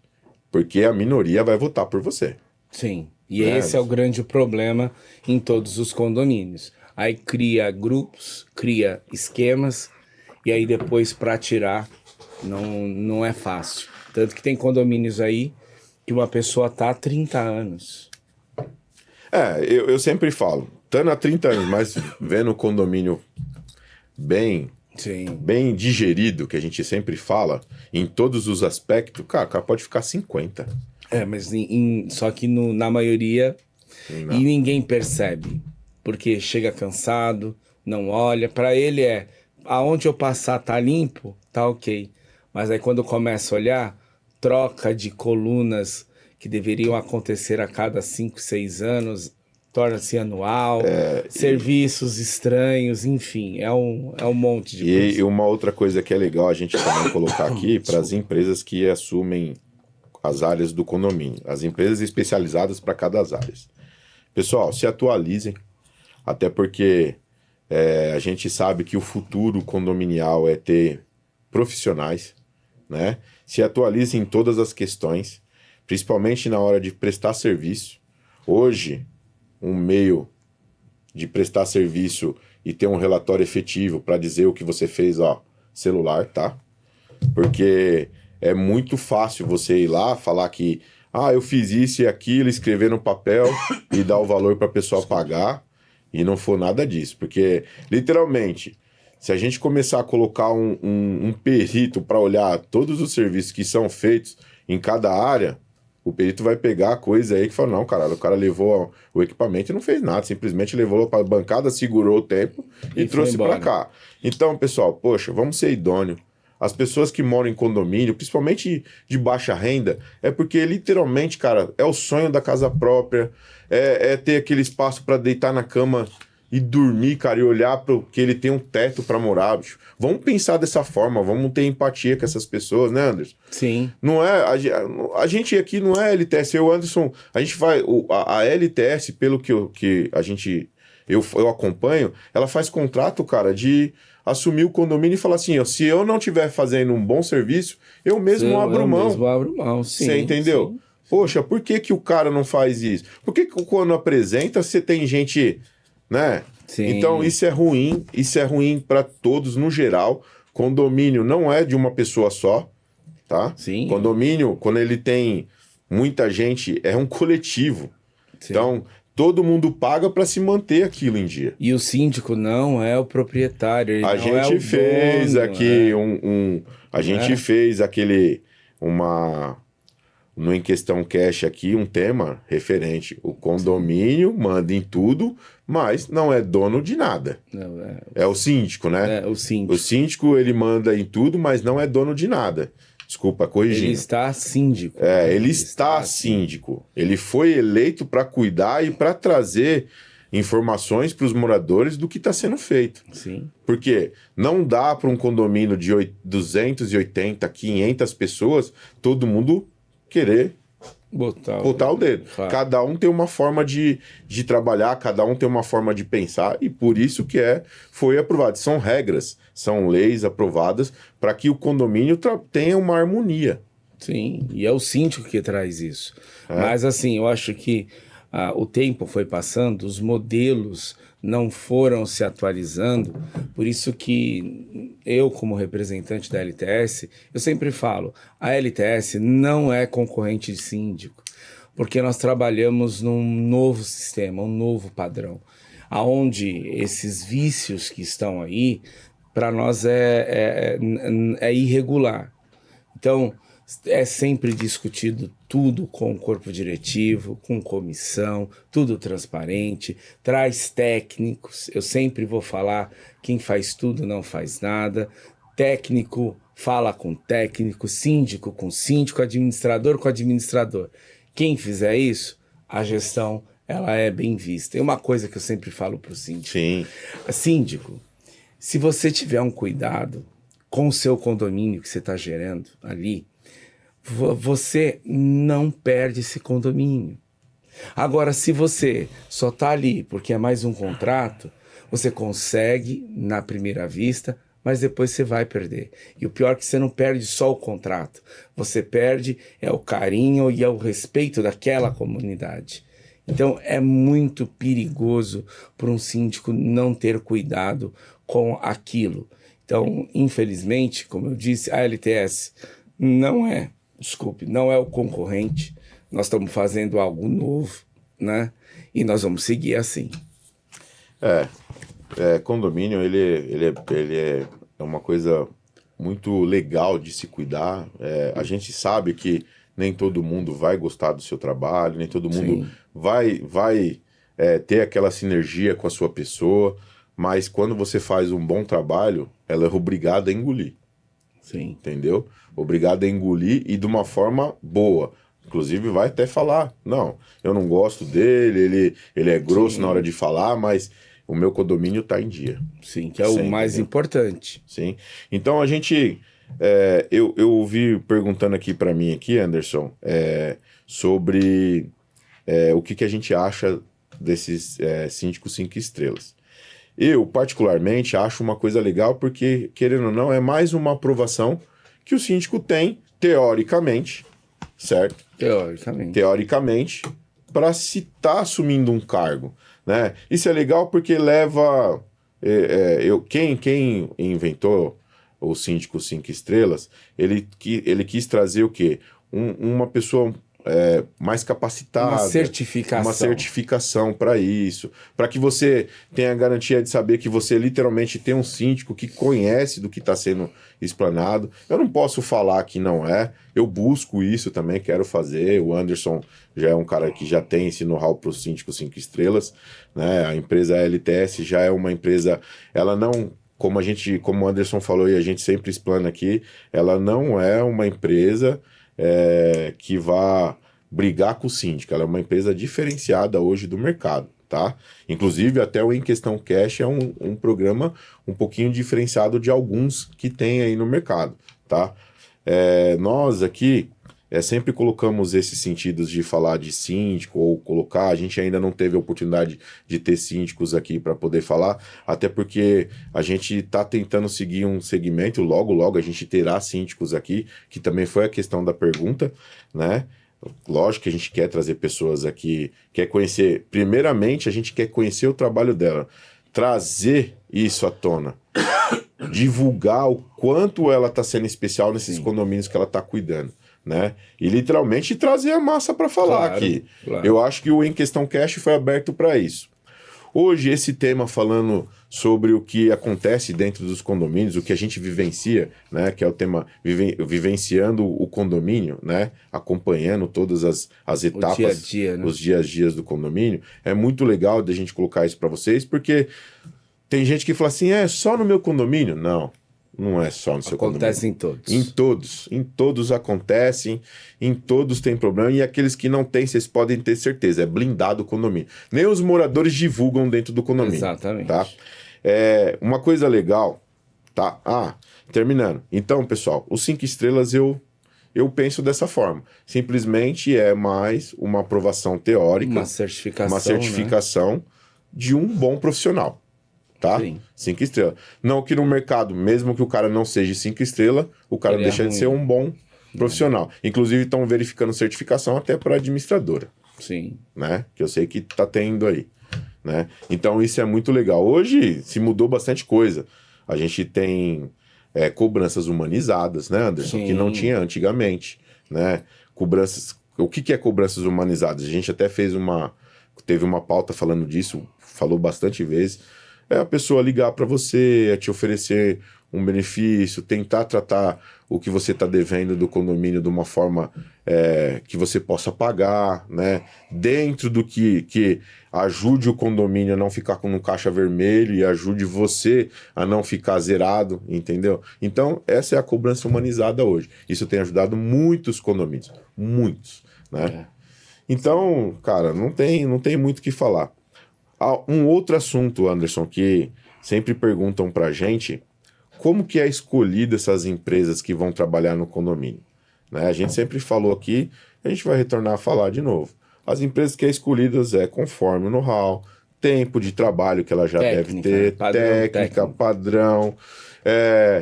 porque a minoria vai votar por você.
Sim, e esse é o grande problema em todos os condomínios. Aí cria grupos, cria esquemas, e aí depois para tirar não é fácil. Tanto que tem condomínios aí que uma pessoa tá há 30 anos.
Eu sempre falo, estando há 30 anos, mas vendo o condomínio bem digerido, que a gente sempre fala, em todos os aspectos, cara, o cara pode ficar 50.
Mas só que na maioria, e ninguém percebe, porque chega cansado, não olha, para ele aonde eu passar tá limpo, tá ok. Mas aí quando começa a olhar, troca de colunas que deveriam acontecer a cada 5, 6 anos, torna-se anual, serviços estranhos, enfim, é um monte de coisa.
E uma outra coisa que é legal a gente também colocar aqui para as empresas que assumem as áreas do condomínio, as empresas especializadas para cada área. Pessoal, se atualizem, até porque a gente sabe que o futuro condominial é ter profissionais, né? Se atualizem em todas as questões, principalmente na hora de prestar serviço. Hoje, um meio de prestar serviço e ter um relatório efetivo para dizer o que você fez, celular, tá? Porque é muito fácil você ir lá, falar que eu fiz isso e aquilo, escrever no papel e dar o valor para a pessoa pagar, e não for nada disso. Porque, literalmente, se a gente começar a colocar um perito para olhar todos os serviços que são feitos em cada área, o perito vai pegar a coisa aí que fala, não, cara, o cara levou o equipamento e não fez nada, simplesmente levou para a bancada, segurou o tempo e trouxe para cá. Então, pessoal, poxa, vamos ser idôneo. As pessoas que moram em condomínio, principalmente de baixa renda, é porque literalmente, cara, é o sonho da casa própria, é ter aquele espaço para deitar na cama e dormir, cara, e olhar para que ele tem um teto para morar, bicho. Vamos pensar dessa forma, vamos ter empatia com essas pessoas, né, Anderson?
Sim.
Não é, a gente aqui não é LTS, eu, Anderson, a gente vai, a LTS, pelo que eu acompanho, ela faz contrato, cara, de assumir o condomínio e falar assim, se eu não estiver fazendo um bom serviço, eu mesmo abro mão.
Sim.
Você entendeu? Sim. Poxa, por que o cara não faz isso? Por que quando apresenta, você tem gente, né?
Sim.
Então, isso é ruim para todos no geral. Condomínio não é de uma pessoa só, tá?
Sim.
Condomínio, quando ele tem muita gente, é um coletivo.
Sim.
Então, todo mundo paga para se manter aquilo em dia.
E o síndico não é o proprietário. Ele
a
não
gente
é o
fez
dono,
aqui a gente fez no Em Questão Cash aqui um tema referente. condomínio manda em tudo, mas não é dono de nada.
Não,
é o síndico, né?
É o síndico.
O síndico, ele manda em tudo, mas não é dono de nada. Desculpa, corrigindo.
Ele está síndico.
Ele está síndico. Ele foi eleito para cuidar e para trazer informações para os moradores do que está sendo feito.
Sim.
Porque não dá para um condomínio de 280, 500 pessoas, todo mundo querer botar o dedo.
Claro.
Cada um tem uma forma de trabalhar, cada um tem uma forma de pensar, e por isso que foi aprovado. São regras, são leis aprovadas para que o condomínio tenha uma harmonia.
Sim, e é o síndico que traz isso. Mas assim, eu acho que o tempo foi passando, os modelos não foram se atualizando, por isso que eu, como representante da LTS, eu sempre falo, a LTS não é concorrente de síndico, porque nós trabalhamos num novo sistema, um novo padrão, aonde esses vícios que estão aí, para nós é irregular. Então, é sempre discutido tudo com o corpo diretivo, com comissão, tudo transparente, traz técnicos. Eu sempre vou falar, quem faz tudo não faz nada. Técnico fala com técnico, síndico com síndico, administrador com administrador. Quem fizer isso, a gestão ela é bem vista. E uma coisa que eu sempre falo para o síndico.
Sim.
Síndico, se você tiver um cuidado com o seu condomínio que você está gerando ali, você não perde esse condomínio. Agora, se você só está ali porque é mais um contrato, você consegue na primeira vista, mas depois você vai perder. E o pior é que você não perde só o contrato, você perde o carinho e o respeito daquela comunidade. Então, é muito perigoso para um síndico não ter cuidado com aquilo. Então, infelizmente, como eu disse, a LTS não é o concorrente, nós estamos fazendo algo novo, né? E nós vamos seguir assim.
Condomínio, ele é uma coisa muito legal de se cuidar. A gente sabe que nem todo mundo vai gostar do seu trabalho, nem todo mundo vai ter aquela sinergia com a sua pessoa, mas quando você faz um bom trabalho, ela é obrigada a engolir.
Sim.
Entendeu? Obrigado a engolir e de uma forma boa. Inclusive vai até falar, não, eu não gosto dele, ele é grosso na hora de falar, mas o meu condomínio está em dia.
Sim, que é o mais importante.
Sim. Então a gente, eu ouvi perguntando aqui para mim, Anderson, sobre o que a gente acha desses síndicos 5 estrelas. Eu, particularmente, acho uma coisa legal porque, querendo ou não, é mais uma aprovação que o síndico tem, teoricamente, certo? Teoricamente, para se estar assumindo um cargo, né? Isso é legal porque leva... Quem inventou o síndico 5 estrelas, ele quis trazer o quê? Uma pessoa... mais capacitada, uma certificação para isso, para que você tenha a garantia de saber que você literalmente tem um síndico que conhece do que está sendo explanado. Eu não posso falar que não eu busco isso também, quero fazer. O Anderson já é um cara que já tem esse know-how para o síndico 5 estrelas, né? A empresa LTS já é uma empresa, ela não... Como o Anderson falou e a gente sempre explana aqui, ela não é uma empresa que vá brigar com o síndico. Ela é uma empresa diferenciada hoje do mercado, tá? Inclusive, até o Em Questão Cash é um programa um pouquinho diferenciado de alguns que tem aí no mercado, tá? Nós aqui sempre colocamos esses sentidos de falar de síndico ou colocar, a gente ainda não teve a oportunidade de ter síndicos aqui para poder falar, até porque a gente está tentando seguir um segmento, logo a gente terá síndicos aqui, que também foi a questão da pergunta, né? Lógico que a gente quer trazer pessoas aqui, quer conhecer, primeiramente a gente quer conhecer o trabalho dela, trazer isso à tona, divulgar o quanto ela está sendo especial nesses condomínios que ela está cuidando, né? E literalmente trazer a massa para falar aqui. Claro. Eu acho que o Em Questão Cash foi aberto para isso. Hoje, esse tema falando sobre o que acontece dentro dos condomínios, o que a gente vivencia, né? Que é o tema vivenciando o condomínio, né? Acompanhando todas as etapas,
dia a dia, né?
os dias do condomínio. É muito legal da gente colocar isso para vocês, porque tem gente que fala assim, é só no meu condomínio? Não. Não é só no seu condomínio.
Acontece em todos.
Em todos acontecem, em todos tem problema, e aqueles que não têm, vocês podem ter certeza, é blindado o condomínio. Nem os moradores divulgam dentro do condomínio.
Exatamente.
Tá? Uma coisa legal, tá? Terminando. Então, pessoal, os 5 estrelas eu penso dessa forma. Simplesmente é mais uma aprovação teórica,
Uma certificação,
né? De um bom profissional. Tá?
Sim.
5 estrelas. Não que no mercado, mesmo que o cara não seja 5 estrelas, o cara
Ele
deixa
é
de ser um bom profissional. Inclusive, estão verificando certificação até para administradora.
Sim.
Né? Que eu sei que tá tendo aí. Né? Então, isso é muito legal. Hoje, se mudou bastante coisa. A gente tem cobranças humanizadas, né, Anderson?
Sim.
Que não tinha antigamente. Né? Cobranças... O que é cobranças humanizadas? A gente até teve uma pauta falando disso, falou bastante vezes. É a pessoa ligar para você, te oferecer um benefício, tentar tratar o que você está devendo do condomínio de uma forma que você possa pagar, né? Dentro do que ajude o condomínio a não ficar com um caixa vermelho e ajude você a não ficar zerado, entendeu? Então, essa é a cobrança humanizada hoje. Isso tem ajudado muitos condomínios, muitos, né? Então, cara, não tem muito o que falar. Um outro assunto, Anderson, que sempre perguntam pra gente, como que é escolhida essas empresas que vão trabalhar no condomínio? Né? A gente sempre falou aqui, a gente vai retornar a falar de novo. As empresas que é escolhidas conforme o know-how, tempo de trabalho que ela já deve ter, técnica, padrão,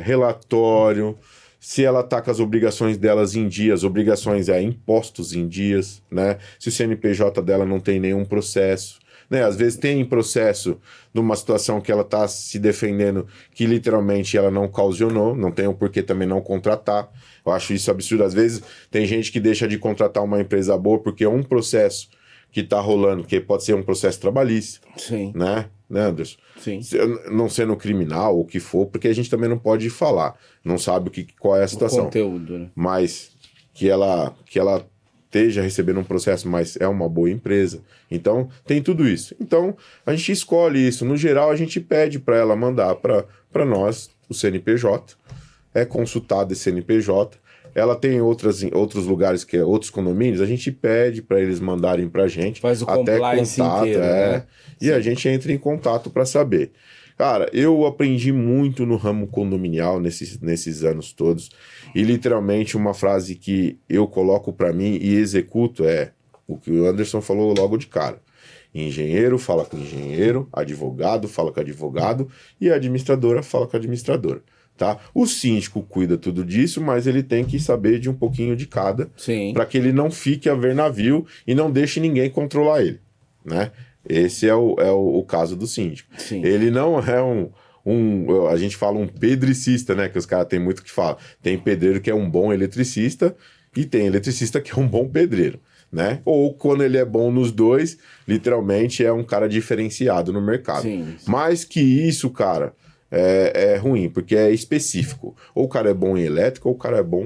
relatório, se ela está com as obrigações delas em dias, obrigações impostos em dias, né? Se o CNPJ dela não tem nenhum processo. Né? Às vezes tem processo numa situação que ela está se defendendo que literalmente ela não causionou, não tem o porquê também não contratar. Eu acho isso absurdo. Às vezes tem gente que deixa de contratar uma empresa boa porque é um processo que está rolando, que pode ser um processo trabalhista.
Sim.
Né, Anderson?
Sim.
Não sendo criminal ou o que for, porque a gente também não pode falar. Não sabe qual é a situação.
O conteúdo, né?
Mas que ela esteja recebendo um processo, mas é uma boa empresa. Então, tem tudo isso. Então, a gente escolhe isso. No geral, a gente pede para ela mandar para nós o CNPJ. É consultado esse CNPJ. Ela tem outros lugares, outros condomínios, a gente pede para eles mandarem para a gente.
Faz o
até
compliance
contato,
inteiro, né?
E a gente entra em contato para saber. Cara, eu aprendi muito no ramo condominial nesses anos todos. E literalmente uma frase que eu coloco para mim e executo é o que o Anderson falou logo de cara. Engenheiro fala com engenheiro, advogado fala com advogado e a administradora fala com a administradora. Tá? O síndico cuida tudo disso, mas ele tem que saber de um pouquinho de cada para que ele não fique a ver navio e não deixe ninguém controlar ele. Né? Esse é o caso do síndico.
Sim.
Ele não é a gente fala um pedricista, né? Que os caras têm muito que falar. Tem pedreiro que é um bom eletricista e tem eletricista que é um bom pedreiro, né? Ou quando ele é bom nos dois, literalmente é um cara diferenciado no mercado.
Sim.
Mais que isso, cara, é ruim, porque é específico. Ou o cara é bom em elétrica, ou o cara é bom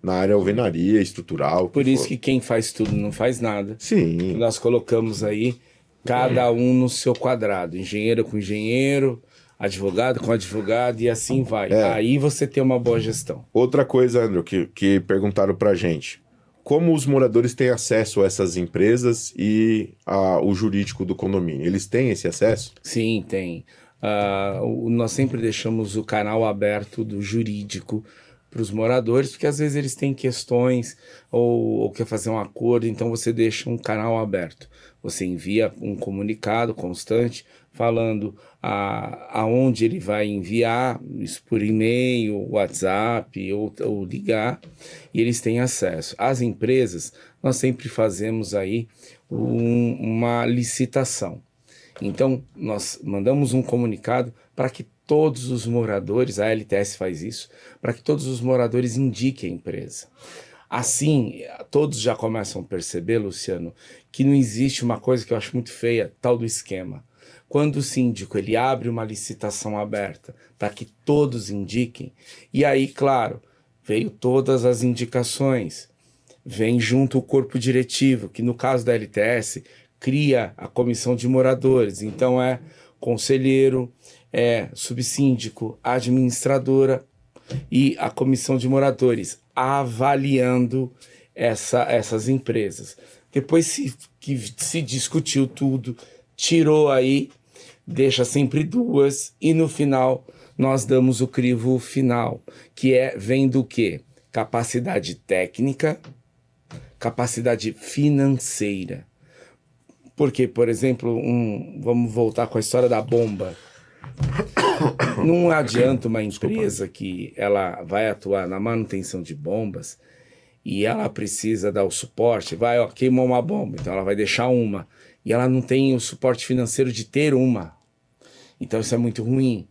na área alvenaria, estrutural.
Por isso que quem faz tudo não faz nada.
Sim.
Nós colocamos aí cada um no seu quadrado. Engenheiro com engenheiro, advogado com advogado e assim vai. Aí você tem uma boa gestão.
Outra coisa, André, que perguntaram pra gente. Como os moradores têm acesso a essas empresas e o jurídico do condomínio? Eles têm esse acesso?
Sim, tem. Nós sempre deixamos o canal aberto do jurídico para os moradores, porque às vezes eles têm questões ou quer fazer um acordo, então você deixa um canal aberto. Você envia um comunicado constante falando aonde ele vai enviar, isso por e-mail, WhatsApp ou ligar, e eles têm acesso. As empresas, nós sempre fazemos aí uma licitação. Então, nós mandamos um comunicado para que todos os moradores, a LTS faz isso, para que todos os moradores indiquem a empresa. Assim, todos já começam a perceber, Luciano, que não existe uma coisa que eu acho muito feia, tal do esquema. Quando o síndico ele abre uma licitação aberta para que todos indiquem, e aí, claro, veio todas as indicações, vem junto o corpo diretivo, que no caso da LTS cria a comissão de moradores, então é conselheiro, é subsíndico, administradora e a comissão de moradores avaliando essas empresas. Depois que se discutiu tudo, tirou aí, deixa sempre duas e no final nós damos o crivo final, que vem do quê? Capacidade técnica, capacidade financeira. Porque, por exemplo, vamos voltar com a história da bomba. Não adianta uma empresa que ela vai atuar na manutenção de bombas e ela precisa dar o suporte, queimou uma bomba, então ela vai deixar uma, e ela não tem o suporte financeiro de ter uma. Então isso é muito ruim.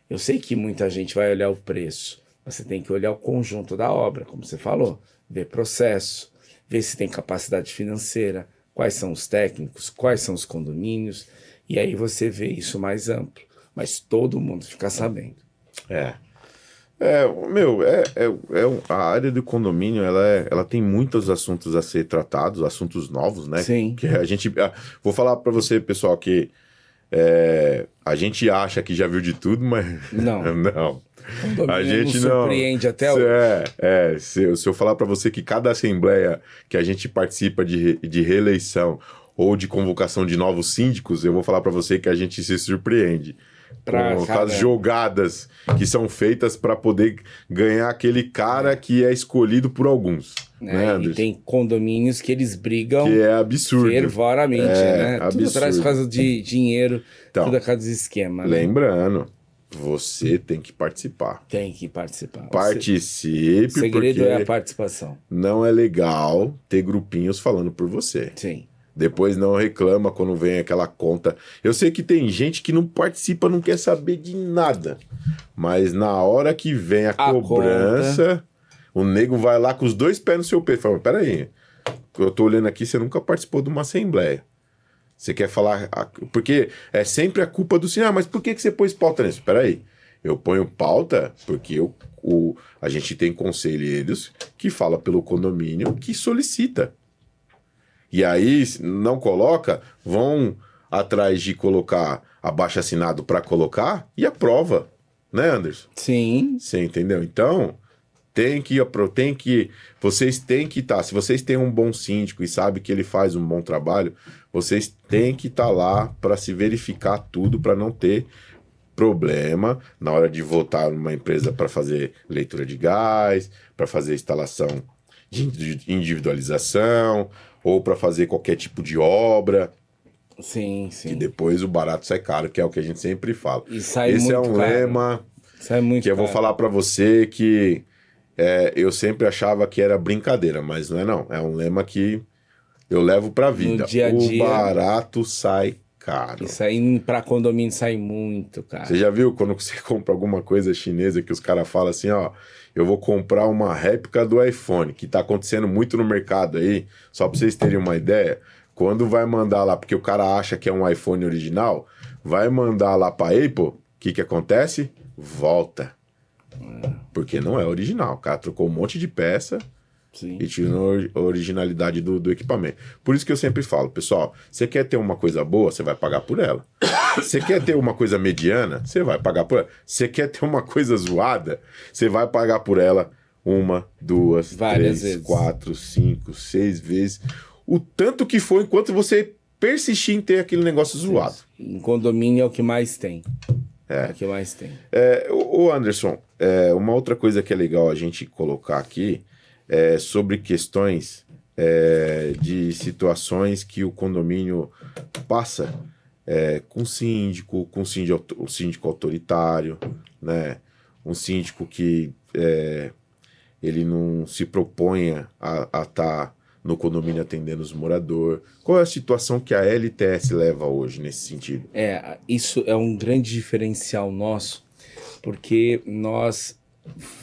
Eu sei que muita gente vai olhar o preço, mas você tem que olhar o conjunto da obra, como você falou, ver processo, ver se tem capacidade financeira, quais são os técnicos, quais são os condomínios, e aí você vê isso mais amplo, mas todo mundo fica sabendo.
A área do condomínio, ela tem muitos assuntos a ser tratados, assuntos novos, né?
Sim.
Que a gente, vou falar para você, pessoal, que a gente acha que já viu de tudo, mas não. A gente não
surpreende até hoje.
Se eu falar para você que cada assembleia que a gente participa de reeleição ou de convocação de novos síndicos, eu vou falar para você que a gente se surpreende com as jogadas que são feitas para poder ganhar aquele cara que é escolhido por alguns. Né,
e tem condomínios que eles brigam
que é absurdo.
fervoramente, né?
Absurdo.
Tudo atrás por causa de dinheiro,
então,
tudo a causa dos esquemas.
Lembrando, você tem que participar.
Tem que participar.
Participe.
O segredo é a participação.
Não é legal ter grupinhos falando por você.
Sim.
Depois não reclama quando vem aquela conta. Eu sei que tem gente que não participa, não quer saber de nada. Mas na hora que vem a cobrança, o nego vai lá com os dois pés no seu peito. Fala, peraí, eu tô olhando aqui, você nunca participou de uma assembleia. Você quer falar... Porque é sempre a culpa do senhor. Mas por que você pôs pauta nisso? Peraí, eu ponho pauta porque a gente tem conselheiros que fala pelo condomínio que solicita. E aí, não coloca, vão atrás de colocar abaixo-assinado para colocar e aprova, né, Anderson?
Sim.
Você entendeu? Então, vocês têm que estar, se vocês têm um bom síndico e sabem que ele faz um bom trabalho, vocês têm que estar lá para se verificar tudo, para não ter problema na hora de votar numa empresa para fazer leitura de gás, para fazer instalação de individualização, ou para fazer qualquer tipo de obra.
Sim, sim.
Que depois o barato sai caro, que é o que a gente sempre fala.
E sai
Esse
muito
é um
caro.
lema
sai muito
que eu vou falar para você que eu sempre achava que era brincadeira, mas não é não. É um lema que eu levo para a vida.
No dia a dia,
o barato sai caro.
Isso aí para condomínio sai muito caro.
Você já viu quando você compra alguma coisa chinesa que os caras falam assim, ó, eu vou comprar uma réplica do iPhone, que tá acontecendo muito no mercado aí, só para vocês terem uma ideia, quando vai mandar lá, porque o cara acha que é um iPhone original, vai mandar lá para Apple, o que acontece? Volta. Porque não é original, o cara trocou um monte de peça.
Sim.
E tirou a originalidade do equipamento. Por isso que eu sempre falo, pessoal, você quer ter uma coisa boa, você vai pagar por ela. Você quer ter uma coisa mediana, você vai pagar por ela. Você quer ter uma coisa zoada, você vai pagar por ela 1, 2,
várias
3,
vezes.
4, 5, 6 vezes. O tanto que for enquanto você persistir em ter aquele negócio zoado.
Em condomínio é o que mais tem. É o que mais tem.
Ô Anderson, uma outra coisa que é legal a gente colocar aqui sobre questões de situações que o condomínio passa com um síndico autoritário, né? Um síndico que ele não se proponha a estar no condomínio atendendo os moradores. Qual é a situação que a LTS leva hoje nesse sentido?
Isso é um grande diferencial nosso, porque nós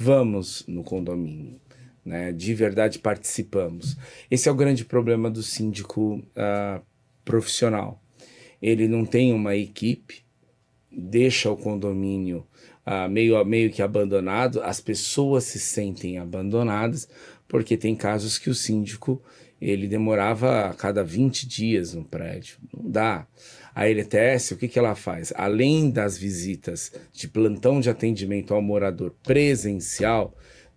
vamos no condomínio. Né, de verdade participamos. Esse é o grande problema do síndico profissional. ele não tem uma equipe, deixa o condomínio meio que abandonado, as pessoas se sentem abandonadas, porque tem casos que o síndico ele demorava a cada 20 dias no prédio. Não dá. A LTS, o que ela faz? Além das visitas de plantão de atendimento ao morador presencial,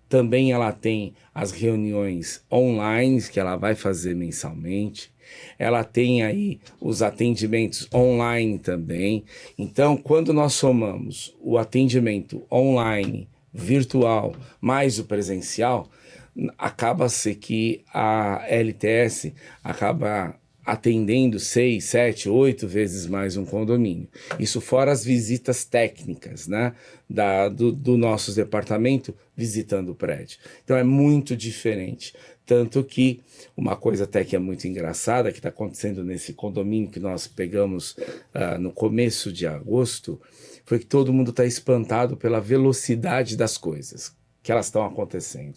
também ela tem as reuniões online que ela vai fazer mensalmente. Ela tem aí os atendimentos online também. Então, quando nós somamos o atendimento online, virtual, mais o presencial, acaba-se que a LTS acaba atendendo 6, 7, 8 vezes mais um condomínio. Isso fora as visitas técnicas, né, do nosso departamento visitando o prédio. Então é muito diferente. Tanto que uma coisa até que é muito engraçada que está acontecendo nesse condomínio que nós pegamos no começo de agosto, foi que todo mundo está espantado pela velocidade das coisas, que elas estão acontecendo.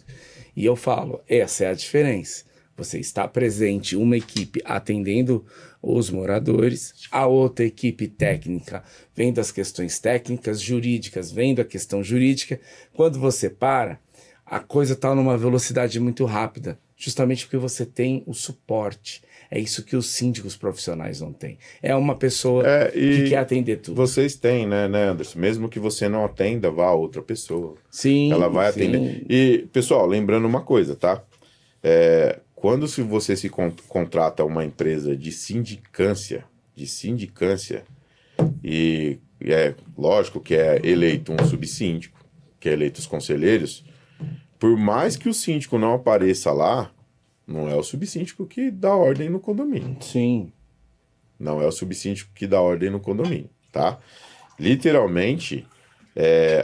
E eu falo, essa é a diferença. Você está presente, uma equipe atendendo os moradores, a outra equipe técnica vendo as questões técnicas, jurídicas, vendo a questão jurídica. Quando você para, a coisa está numa velocidade muito rápida, justamente porque você tem o suporte. É isso que os síndicos profissionais não têm. É uma pessoa que quer atender tudo.
Vocês têm, né, Anderson? Mesmo que você não atenda, vá a outra pessoa.
Sim,
ela vai atender. E, pessoal, lembrando uma coisa, tá? Quando você se contrata uma empresa de sindicância, e é lógico que é eleito um subsíndico, que é eleito os conselheiros, por mais que o síndico não apareça lá, não é o subsíndico que dá ordem no condomínio.
Sim.
Não é o subsíndico que dá ordem no condomínio, tá? Literalmente,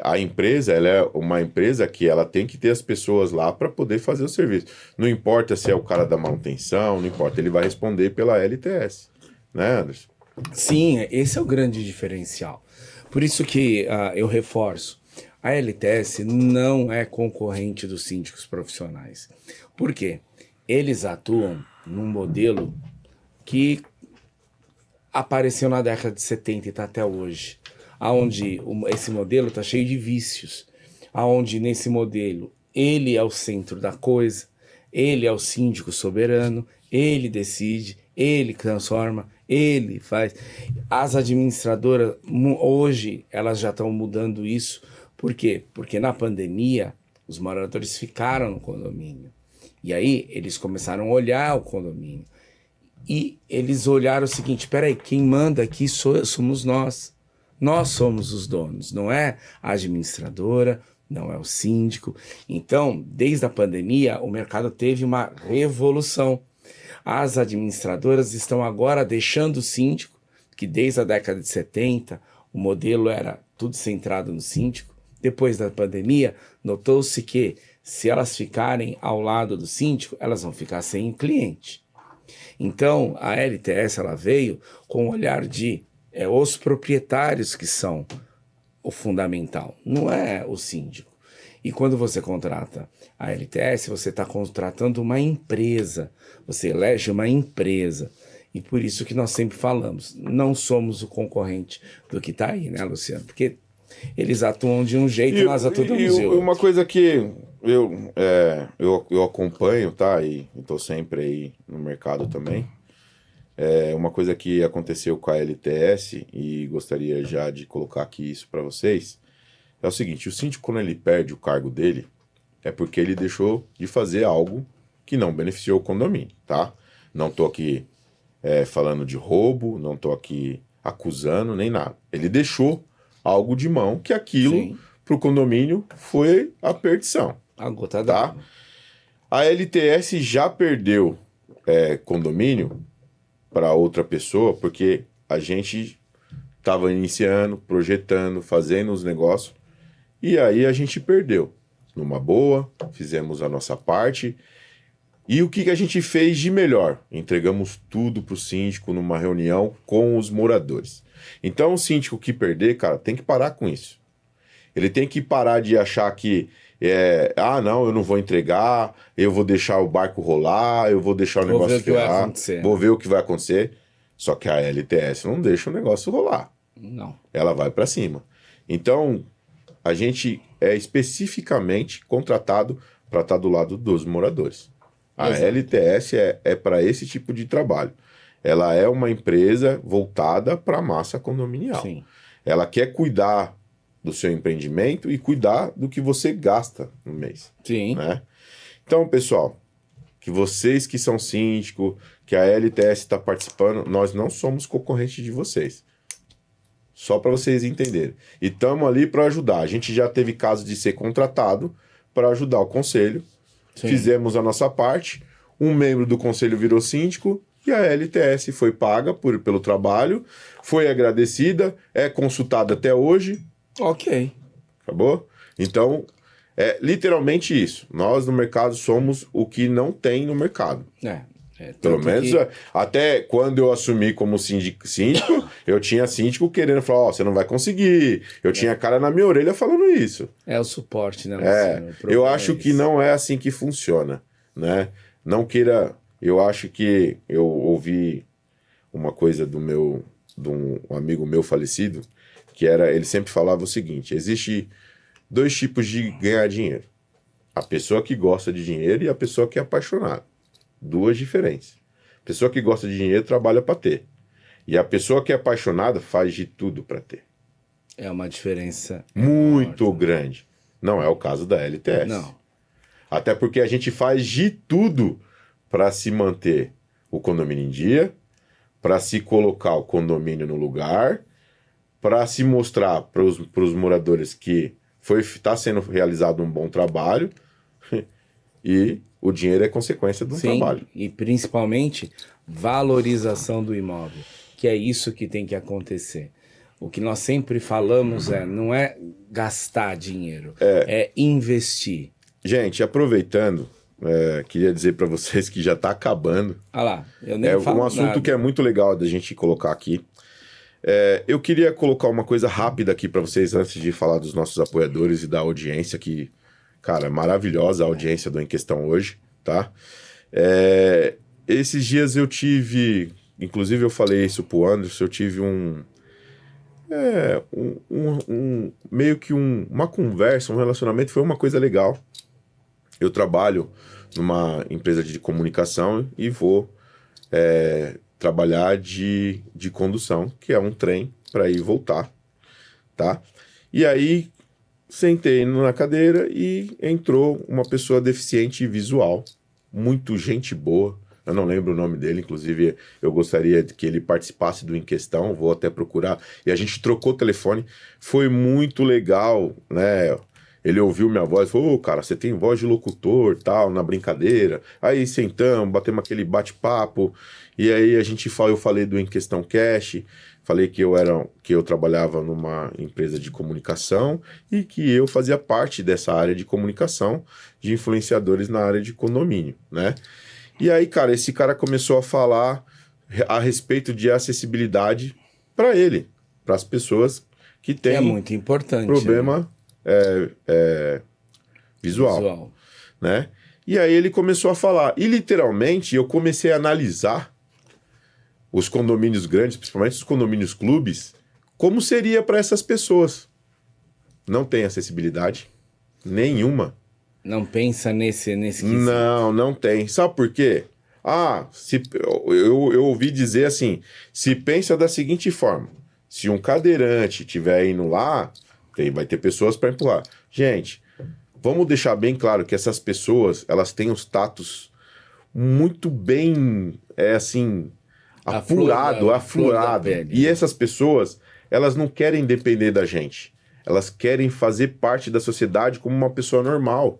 a empresa, ela é uma empresa que ela tem que ter as pessoas lá para poder fazer o serviço. Não importa se é o cara da manutenção, não importa, ele vai responder pela LTS, né, Anderson?
Sim, esse é o grande diferencial. Por isso que eu reforço, a LTS não é concorrente dos síndicos profissionais. Por quê? Eles atuam num modelo que apareceu na década de 70 e está até hoje, onde esse modelo está cheio de vícios, onde nesse modelo ele é o centro da coisa, ele é o síndico soberano, ele decide, ele transforma, ele faz. As administradoras, hoje, elas já estão mudando isso. Por quê? Porque na pandemia, os moradores ficaram no condomínio. E aí, eles começaram a olhar o condomínio. E eles olharam o seguinte, peraí, quem manda aqui somos nós. Nós somos os donos, não é a administradora, não é o síndico. Então, desde a pandemia, o mercado teve uma revolução. As administradoras estão agora deixando o síndico, que desde a década de 70, o modelo era tudo centrado no síndico. Depois da pandemia, notou-se que se elas ficarem ao lado do síndico, elas vão ficar sem cliente. Então, a LTS ela veio com o olhar de os proprietários que são o fundamental, não é o síndico. E quando você contrata a LTS, você está contratando uma empresa, você elege uma empresa. E por isso que nós sempre falamos, não somos o concorrente do que está aí, né, Luciano? Porque eles atuam de um jeito e nós atuamos de outro.
Uma coisa que eu acompanho, tá? E estou sempre aí no mercado também. Uma coisa que aconteceu com a LTS, e gostaria já de colocar aqui isso para vocês, é o seguinte, o síndico, quando ele perde o cargo dele, é porque ele deixou de fazer algo que não beneficiou o condomínio, tá? Não estou aqui falando de roubo, não estou aqui acusando, nem nada. Ele deixou algo de mão que aquilo para o condomínio foi a perdição.
A gota
tá?
d'água.
A LTS já perdeu condomínio para outra pessoa, porque a gente estava iniciando, projetando, fazendo os negócios, e aí a gente perdeu. Numa boa, fizemos a nossa parte. E o que a gente fez de melhor? Entregamos tudo para o síndico numa reunião com os moradores. Então o síndico que perder, cara, tem que parar com isso. Ele tem que parar de achar que não, eu não vou entregar, eu vou deixar o barco rolar, eu vou deixar o negócio ferrar, vou ver o que vai acontecer. Só que a LTS não deixa o negócio rolar.
Não.
Ela vai para cima. Então, a gente é especificamente contratado para estar do lado dos moradores. A
Exato.
LTS é para esse tipo de trabalho. Ela é uma empresa voltada para a massa condominial.
Sim.
Ela quer cuidar do seu empreendimento e cuidar do que você gasta no mês.
Sim.
Né? Então, pessoal, que vocês que são síndico, que a LTS está participando, nós não somos concorrentes de vocês. Só para vocês entenderem. E estamos ali para ajudar. A gente já teve caso de ser contratado para ajudar o conselho.
Sim.
Fizemos a nossa parte. Um membro do conselho virou síndico e a LTS foi paga pelo trabalho, foi agradecida, é consultada até hoje.
Ok.
Acabou? Então, é literalmente isso. Nós no mercado somos o que não tem no mercado. Pelo menos, até quando eu assumi como síndico, eu tinha síndico querendo falar, ó, você não vai conseguir. Eu tinha cara na minha orelha falando isso.
É o suporte, né,
Luciano? Eu acho que não é assim que funciona, né? Não queira... Eu acho que eu ouvi uma coisa de um amigo meu falecido, que era, ele sempre falava o seguinte, existe 2 tipos de ganhar dinheiro. A pessoa que gosta de dinheiro e a pessoa que é apaixonada. 2 diferentes. A pessoa que gosta de dinheiro trabalha para ter. E a pessoa que é apaixonada faz de tudo para ter.
É uma diferença
muito grande. Não é o caso da LTS.
Não.
Até porque a gente faz de tudo para se manter o condomínio em dia, para se colocar o condomínio no lugar, para se mostrar para os moradores que está sendo realizado um bom trabalho e o dinheiro é consequência do trabalho.
E principalmente valorização do imóvel, que é isso que tem que acontecer. O que nós sempre falamos não é gastar dinheiro, é investir.
Gente, aproveitando, queria dizer para vocês que já está acabando.
Ah lá, eu nem falo
um assunto
nada.
que é muito legal da gente colocar aqui. Eu queria colocar uma coisa rápida aqui para vocês antes de falar dos nossos apoiadores e da audiência que, cara, é maravilhosa a audiência do Em Questão hoje, tá? Esses dias eu tive, inclusive eu falei isso pro Anderson, eu tive meio que uma conversa, um relacionamento, foi uma coisa legal. Eu trabalho numa empresa de comunicação e vou trabalhar de condução, que é um trem para ir e voltar, tá? E aí sentei na cadeira e entrou uma pessoa deficiente visual, muito gente boa. Eu não lembro o nome dele, inclusive eu gostaria que ele participasse do Em Questão, vou até procurar. E a gente trocou o telefone, foi muito legal, né? Ele ouviu minha voz, falou, cara, você tem voz de locutor, tal, na brincadeira. Aí sentamos, batemos aquele bate-papo, e aí eu falei do Em Questão Cash, falei que eu trabalhava numa empresa de comunicação e que eu fazia parte dessa área de comunicação de influenciadores na área de condomínio, né? E aí, cara, esse cara começou a falar a respeito de acessibilidade para ele, para as pessoas que têm
muito importante,
problema visual, né? E aí ele começou a falar. E literalmente eu comecei a analisar os condomínios grandes, principalmente os condomínios clubes, como seria para essas pessoas. Não tem acessibilidade nenhuma.
Não pensa nesse quesito.
Não tem. Sabe por quê? Eu ouvi dizer assim, se pensa da seguinte forma, se um cadeirante estiver indo lá, vai ter pessoas para empurrar. Gente, vamos deixar bem claro que essas pessoas, elas têm os tatos muito bem, aflorado. E essas pessoas, elas não querem depender da gente. Elas querem fazer parte da sociedade como uma pessoa normal.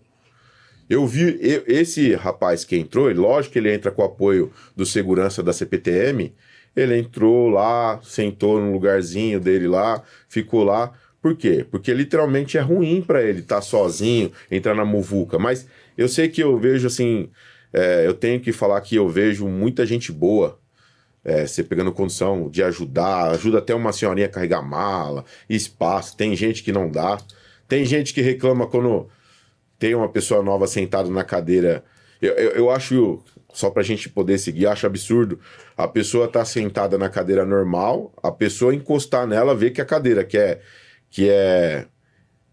Eu vi esse rapaz que entrou, lógico que ele entra com o apoio do segurança da CPTM, ele entrou lá, sentou no lugarzinho dele lá, ficou lá. Por quê? Porque literalmente é ruim para ele estar sozinho, entrar na muvuca. Mas eu sei que eu vejo assim, eu tenho que falar que eu vejo muita gente boa, você pegando condição de ajuda até uma senhorinha a carregar mala, espaço, tem gente que não dá. Tem gente que reclama quando tem uma pessoa nova sentada na cadeira. Eu acho só pra gente poder seguir, acho absurdo. A pessoa tá sentada na cadeira normal, a pessoa encostar nela, ver que a cadeira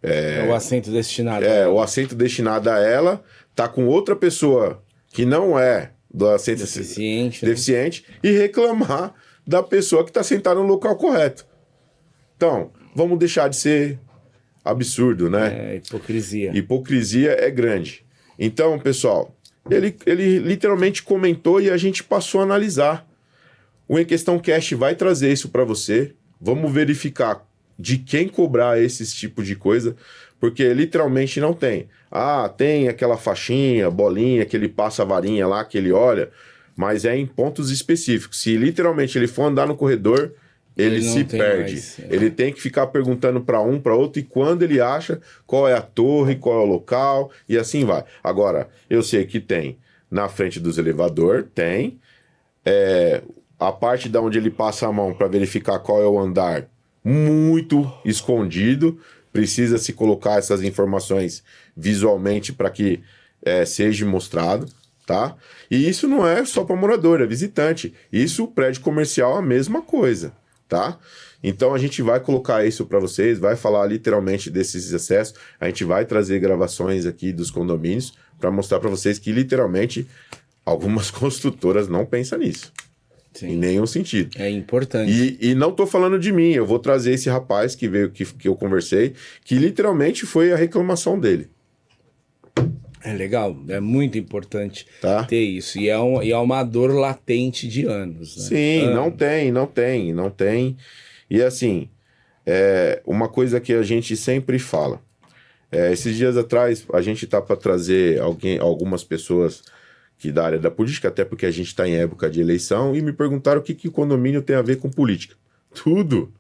É o assento destinado a ela.
o assento destinado a ela, tá com outra pessoa que não é do assento
Deficiente, né?
deficiente e reclamar da pessoa que tá sentada no local correto. Então, vamos deixar de ser absurdo, né?
É hipocrisia.
Hipocrisia é grande. Então, pessoal, ele literalmente comentou e a gente passou a analisar. O Em Questão Cash vai trazer isso para você. Vamos verificar de quem cobrar esse tipo de coisa, porque literalmente não tem. Ah, tem aquela faixinha, bolinha, que ele passa a varinha lá, que ele olha, mas é em pontos específicos. Se literalmente ele for andar no corredor, ele
não
se
tem
perde.
mais,
Ele tem que ficar perguntando para um, para outro, e quando ele acha qual é a torre, qual é o local, e assim vai. Agora, eu sei que tem na frente dos elevadores, tem. A parte da onde ele passa a mão para verificar qual é o andar, muito escondido. Precisa se colocar essas informações visualmente para que seja mostrado, tá? E isso não é só para morador, é visitante. Isso, prédio comercial, a mesma coisa, tá? Então a gente vai colocar isso para vocês, vai falar literalmente desses acessos, a gente vai trazer gravações aqui dos condomínios para mostrar para vocês que literalmente algumas construtoras não pensam nisso.
Sim.
Em nenhum sentido.
É importante.
E não tô falando de mim, eu vou trazer esse rapaz que veio, que eu conversei, que literalmente foi a reclamação dele.
É legal, é muito importante
Tá.
ter isso. E é uma dor latente de anos, né?
Sim,
Anos.
não tem. E assim, uma coisa que a gente sempre fala. Esses dias atrás, a gente tá para trazer algumas pessoas que da área da política, até porque a gente está em época de eleição, e me perguntaram o que o condomínio tem a ver com política. Tudo.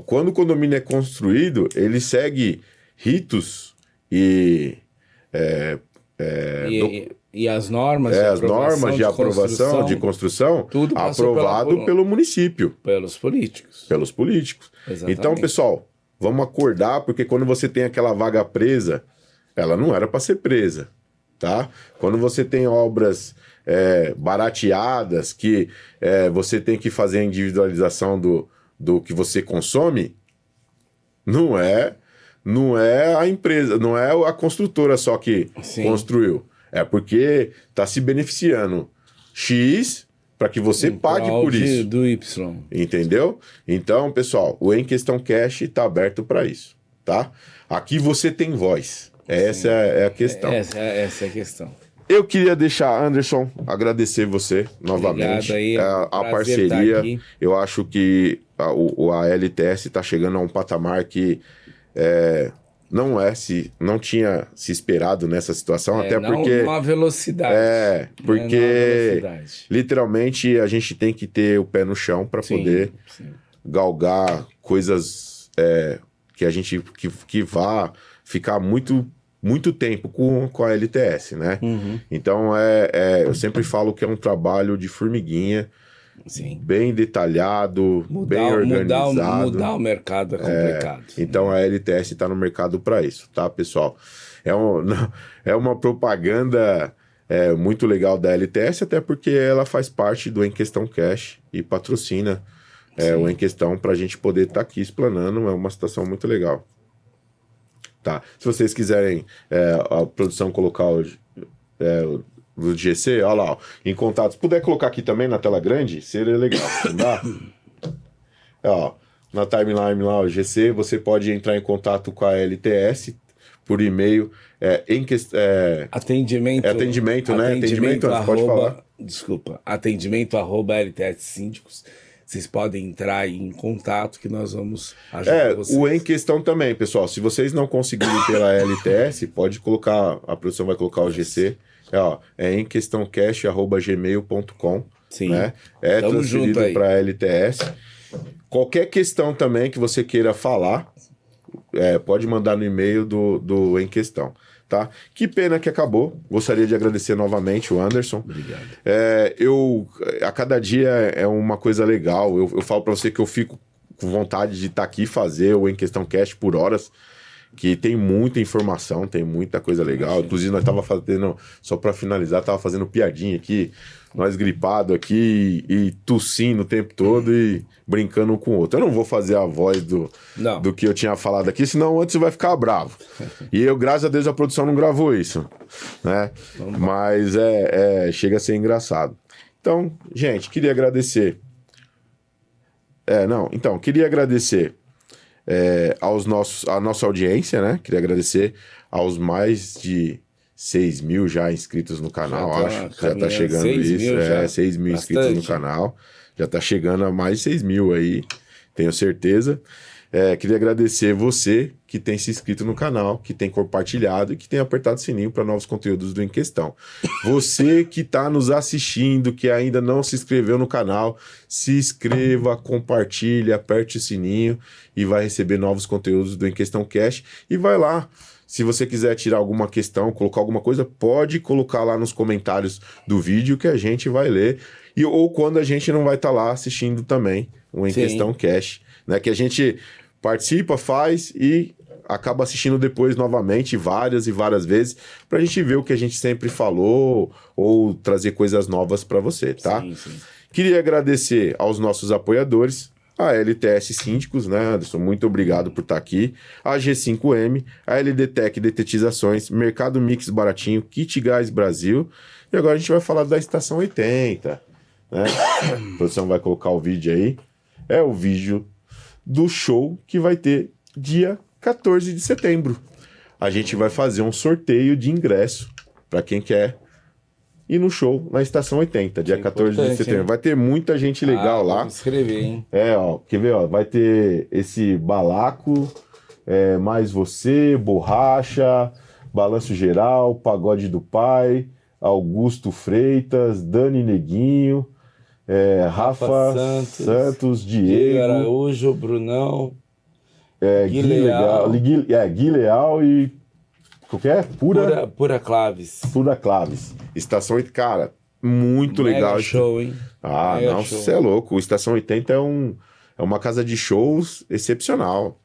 Quando o condomínio é construído, ele segue ritos e
as normas
as normas de aprovação de construção
tudo passou
aprovado pelo município.
Pelos políticos. Exatamente.
Então, pessoal, vamos acordar, porque quando você tem aquela vaga presa, ela não era para ser presa, tá? Quando você tem obras barateadas, que você tem que fazer a individualização do que você consome, não é a empresa, não é a construtora só que construiu. É porque está se beneficiando X para que você pague por isso.
Do Y.
Entendeu? Então, pessoal, o Em Questão Cash está aberto para isso, tá? Aqui você tem voz. Essa é a questão.
Essa é a questão.
Eu queria deixar, Anderson, agradecer você novamente.
Obrigado aí,
a parceria. Eu acho que a LTS está chegando a um patamar que não tinha se esperado nessa situação, até porque...
Numa velocidade.
Porque literalmente a gente tem que ter o pé no chão para poder galgar coisas que a gente que vá ficar muito tempo com a LTS, né?
Uhum.
Então eu sempre falo que é um trabalho de formiguinha.
Sim.
Bem detalhado, bem organizado.
Mudar o mercado é complicado.
Então a LTS está no mercado para isso, tá, pessoal? É uma propaganda muito legal da LTS, até porque ela faz parte do Em Questão Cash e patrocina o Em Questão para a gente poder estar aqui explanando. É uma situação muito legal. Tá. Se vocês quiserem a produção colocar o GC, olha lá, ó, em contato. Se puder colocar aqui também na tela grande, seria legal. Não dá? Ó, na timeline lá, o GC, você pode entrar em contato com a LTS por e-mail.
Atendimento,
né? Atendimento, pode falar.
Desculpa. Atendimento@LTS Síndicos. Vocês podem entrar em contato que nós vamos ajudar vocês.
O Em Questão também, pessoal. Se vocês não conseguirem pela LTS, pode colocar, a produção vai colocar o GC. emquestãocash@gmail.com.
Sim.
Né?
Tamo
transferido para a LTS. Qualquer questão também que você queira falar, pode mandar no e-mail do Em Questão. Tá? Que pena que acabou. Gostaria de agradecer novamente o Anderson.
Obrigado.
A cada dia é uma coisa legal. Eu falo para você que eu fico com vontade de estar aqui e fazer o Em Questão Cast por horas. que tem muita informação, tem muita coisa legal. Inclusive, nós tava fazendo, só para finalizar, tava fazendo piadinha aqui, nós gripado aqui e tossindo o tempo todo e brincando um com o outro. Eu não vou fazer a voz do que eu tinha falado aqui, senão antes você vai ficar bravo. E eu, graças a Deus, a produção não gravou isso, né? Mas chega a ser engraçado. Então, gente, queria agradecer. Queria agradecer à nossa audiência, né? Queria agradecer aos mais de 6 mil já inscritos no canal, já tá chegando 6 mil inscritos no canal. Já tá chegando a mais de 6 mil aí, tenho certeza. Queria agradecer você que tem se inscrito no canal, que tem compartilhado e que tem apertado o sininho para novos conteúdos do Em Questão. Você que está nos assistindo, que ainda não se inscreveu no canal, se inscreva, compartilhe, aperte o sininho e vai receber novos conteúdos do Em Questão Cast. E vai lá, se você quiser tirar alguma questão, colocar alguma coisa, pode colocar lá nos comentários do vídeo que a gente vai ler. Ou quando a gente não vai estar lá assistindo também o Em Questão Cast, né? Que a gente participa, faz e acaba assistindo depois novamente várias e várias vezes pra gente ver o que a gente sempre falou ou trazer coisas novas para você, tá? Sim. Queria agradecer aos nossos apoiadores, a LTS Síndicos, né, Anderson? Muito obrigado por estar aqui. A G5M, a LDTech Detetizações, Mercado Mix Baratinho, Kit Gás Brasil. E agora a gente vai falar da Estação 80, né? A produção vai colocar o vídeo aí. É o vídeo do show que vai ter dia 14 de setembro. A gente vai fazer um sorteio de ingresso para quem quer ir no show na Estação 80, dia 14 de setembro. Hein? Vai ter muita gente legal lá.
Vou escrever, hein?
Quer ver, vai ter esse Balaco, mais você, Borracha, Balanço Geral, Pagode do Pai, Augusto Freitas, Dani Neguinho, Rafa Santos, Diego
Araújo, Brunão,
Gui Leal e o que é?
Pura Claves.
Pura Claves. Estação 80, cara, muito
Mega
legal.
Show, hein?
Você é louco. O Estação 80 é uma casa de shows excepcional.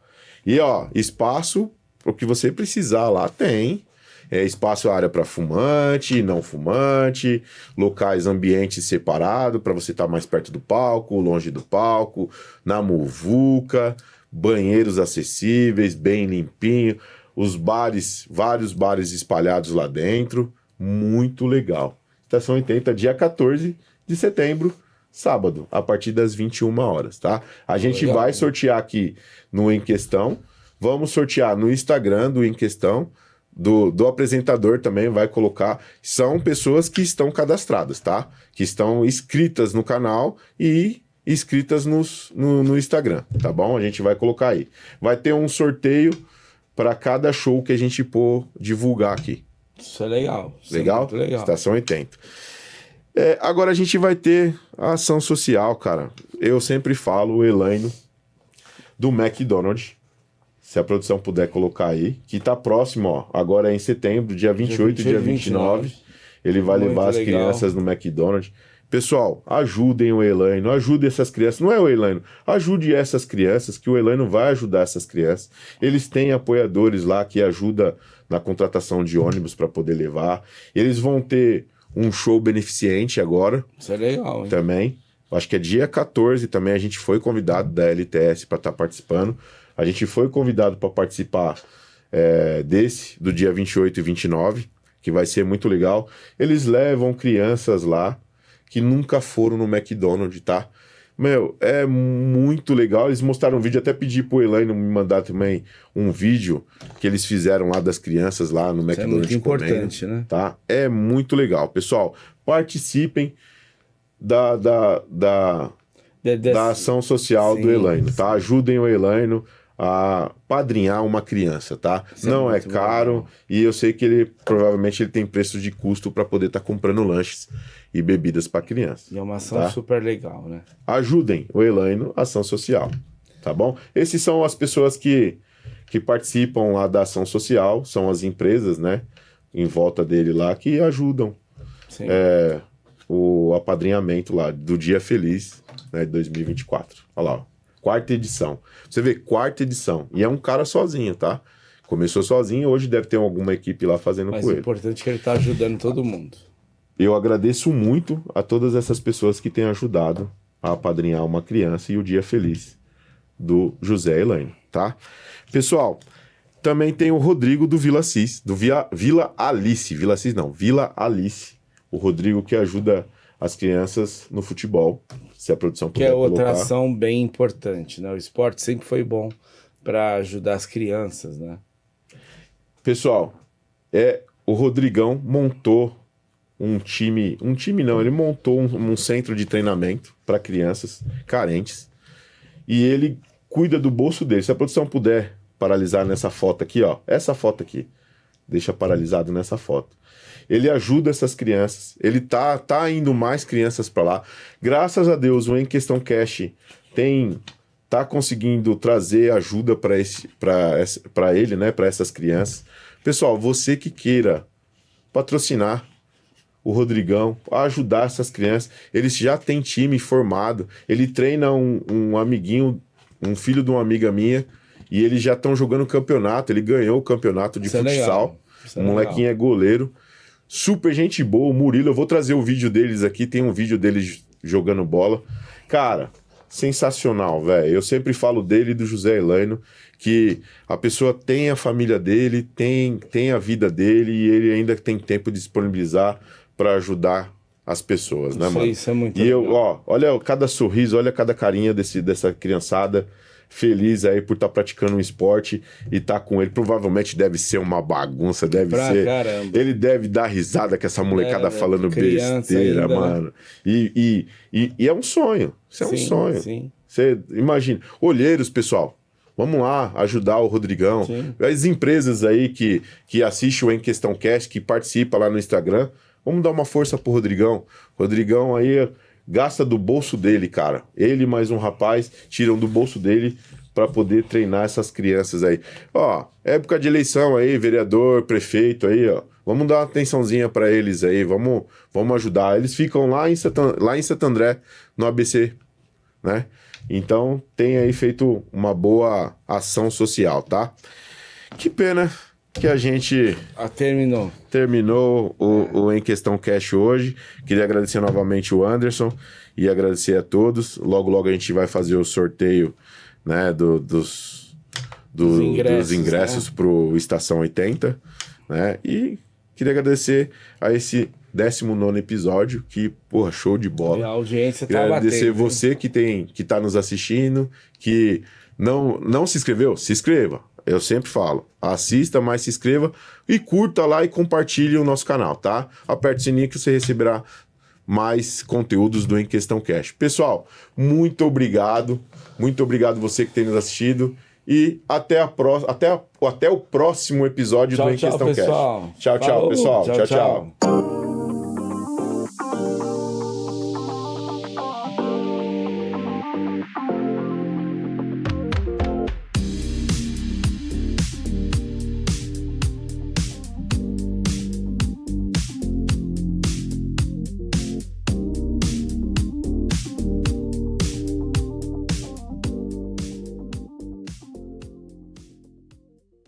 E, espaço, o que você precisar lá tem. Espaço, área para fumante, não fumante, locais, ambientes separados para você estar mais perto do palco, longe do palco, na muvuca, banheiros acessíveis, bem limpinho, os bares, vários bares espalhados lá dentro, muito legal. Estação 80, dia 14 de setembro, sábado, a partir das 21 horas, tá? A gente vai sortear aqui no Em Questão, vamos sortear no Instagram do Em Questão, do apresentador também vai colocar. São pessoas que estão cadastradas, tá? Que estão inscritas no canal e inscritas no Instagram, tá bom? A gente vai colocar aí. Vai ter um sorteio para cada show que a gente divulgar aqui.
Isso é legal.
Legal?
Muito legal.
Estação 80. Agora a gente vai ter a ação social, cara. Eu sempre falo o Elaino do McDonald's. Se a produção puder colocar aí, que tá próximo, agora é em setembro, dia 28 e dia 29. Ele vai levar as crianças no McDonald's. Pessoal, ajudem o Elaino, ajudem essas crianças. Não é o Elaino, ajude essas crianças, que o Elaino vai ajudar essas crianças. Eles têm apoiadores lá que ajudam na contratação de ônibus para poder levar. Eles vão ter um show beneficente agora.
Isso é legal, hein?
Também. Acho que é dia 14 também, a gente foi convidado da LTS para estar participando. A gente foi convidado para participar do dia 28 e 29, que vai ser muito legal. Eles levam crianças lá que nunca foram no McDonald's, tá? É muito legal. Eles mostraram um vídeo, até pedi pro Elaine me mandar também um vídeo que eles fizeram lá das crianças lá no McDonald's.
É muito importante, né?
Tá? É muito legal. Pessoal, participem da ação social do Elaine, tá? Ajudem o Elaine a padrinhar uma criança, tá? Não é caro legal. E eu sei que provavelmente ele tem preço de custo para poder estar comprando lanches e bebidas para criança.
E é uma ação super legal, né?
Ajudem o Elaino, ação social, tá bom? Esses são as pessoas que participam lá da ação social, são as empresas, né? Em volta dele lá, que ajudam o apadrinhamento lá do Dia Feliz, né, de 2024. Olha lá, ó. 4ª edição. Você vê, 4ª edição. E é um cara sozinho, tá? Começou sozinho, hoje deve ter alguma equipe lá fazendo
Mas
com
o
ele.
importante é que ele tá ajudando todo mundo.
Eu agradeço muito a todas essas pessoas que têm ajudado a apadrinhar uma criança e o dia feliz do José Elaine, tá? Pessoal, também tem o Rodrigo do Vila Cis, do Vila Alice. Vila Cis não, Vila Alice. O Rodrigo que ajuda as crianças no futebol, se a produção
Que
puder
é outra
colocar.
ação bem importante, né? O esporte sempre foi bom para ajudar as crianças, né?
Pessoal, o Rodrigão montou um time não, ele montou um centro de treinamento para crianças carentes e ele cuida do bolso dele. Se a produção puder paralisar nessa foto aqui, ó, essa foto aqui, deixa paralisado nessa foto. Ele ajuda essas crianças, ele tá indo mais crianças para lá. Graças a Deus, o Em Questão Cash tá conseguindo trazer ajuda para ele, né, para essas crianças. Pessoal, você que queira patrocinar o Rodrigão, ajudar essas crianças, ele já tem time formado, ele treina um amiguinho, um filho de uma amiga minha, e eles já estão jogando campeonato, ele ganhou o campeonato de futsal, o molequinho é goleiro, super gente boa, o Murilo, eu vou trazer o vídeo deles aqui, tem um vídeo deles jogando bola, cara, sensacional, velho, eu sempre falo dele e do José Elaine, que a pessoa tem a família dele, tem a vida dele, e ele ainda tem tempo de disponibilizar para ajudar as pessoas, né, mano?
Isso é muito
legal.
legal.
Olha cada sorriso, olha cada carinha dessa criançada feliz aí por estar praticando um esporte e tá com ele. Provavelmente deve ser uma bagunça, deve
Pra
ser.
caramba.
Ele deve dar risada com essa molecada falando
criança
besteira,
ainda,
mano. Né? E é um sonho. Isso é um sonho.
Sim.
Você imagina. Olheiros, pessoal. Vamos lá ajudar o Rodrigão.
Sim.
As empresas aí que assistem o Em Questão Cast, que participa lá no Instagram, vamos dar uma força pro Rodrigão. O Rodrigão aí gasta do bolso dele, cara. Ele e mais um rapaz tiram do bolso dele para poder treinar essas crianças aí. Ó, época de eleição aí, vereador, prefeito aí, ó. Vamos dar uma atençãozinha para eles aí, vamos ajudar. Eles ficam lá em Santo André, no ABC, né? Então, tem aí feito uma boa ação social, tá? Que pena que a gente terminou o Em Questão Cash hoje. Queria agradecer novamente o Anderson e agradecer a todos. Logo a gente vai fazer o sorteio, né, dos ingressos, né, pro Estação 80, né? E queria agradecer a esse 19º episódio, que, porra, show de bola.
A audiência
queria
tá
agradecer
batendo,
você que tá nos assistindo, que não se inscreveu, se inscreva. Eu sempre falo, assista, mas se inscreva e curta lá e compartilhe o nosso canal, tá? Aperte o sininho que você receberá mais conteúdos do Em Questão Cash. Pessoal, muito obrigado você que tem nos assistido e até o próximo episódio do Em Questão Cash.
Pessoal.
Tchau,
Falou.
pessoal. Tchau.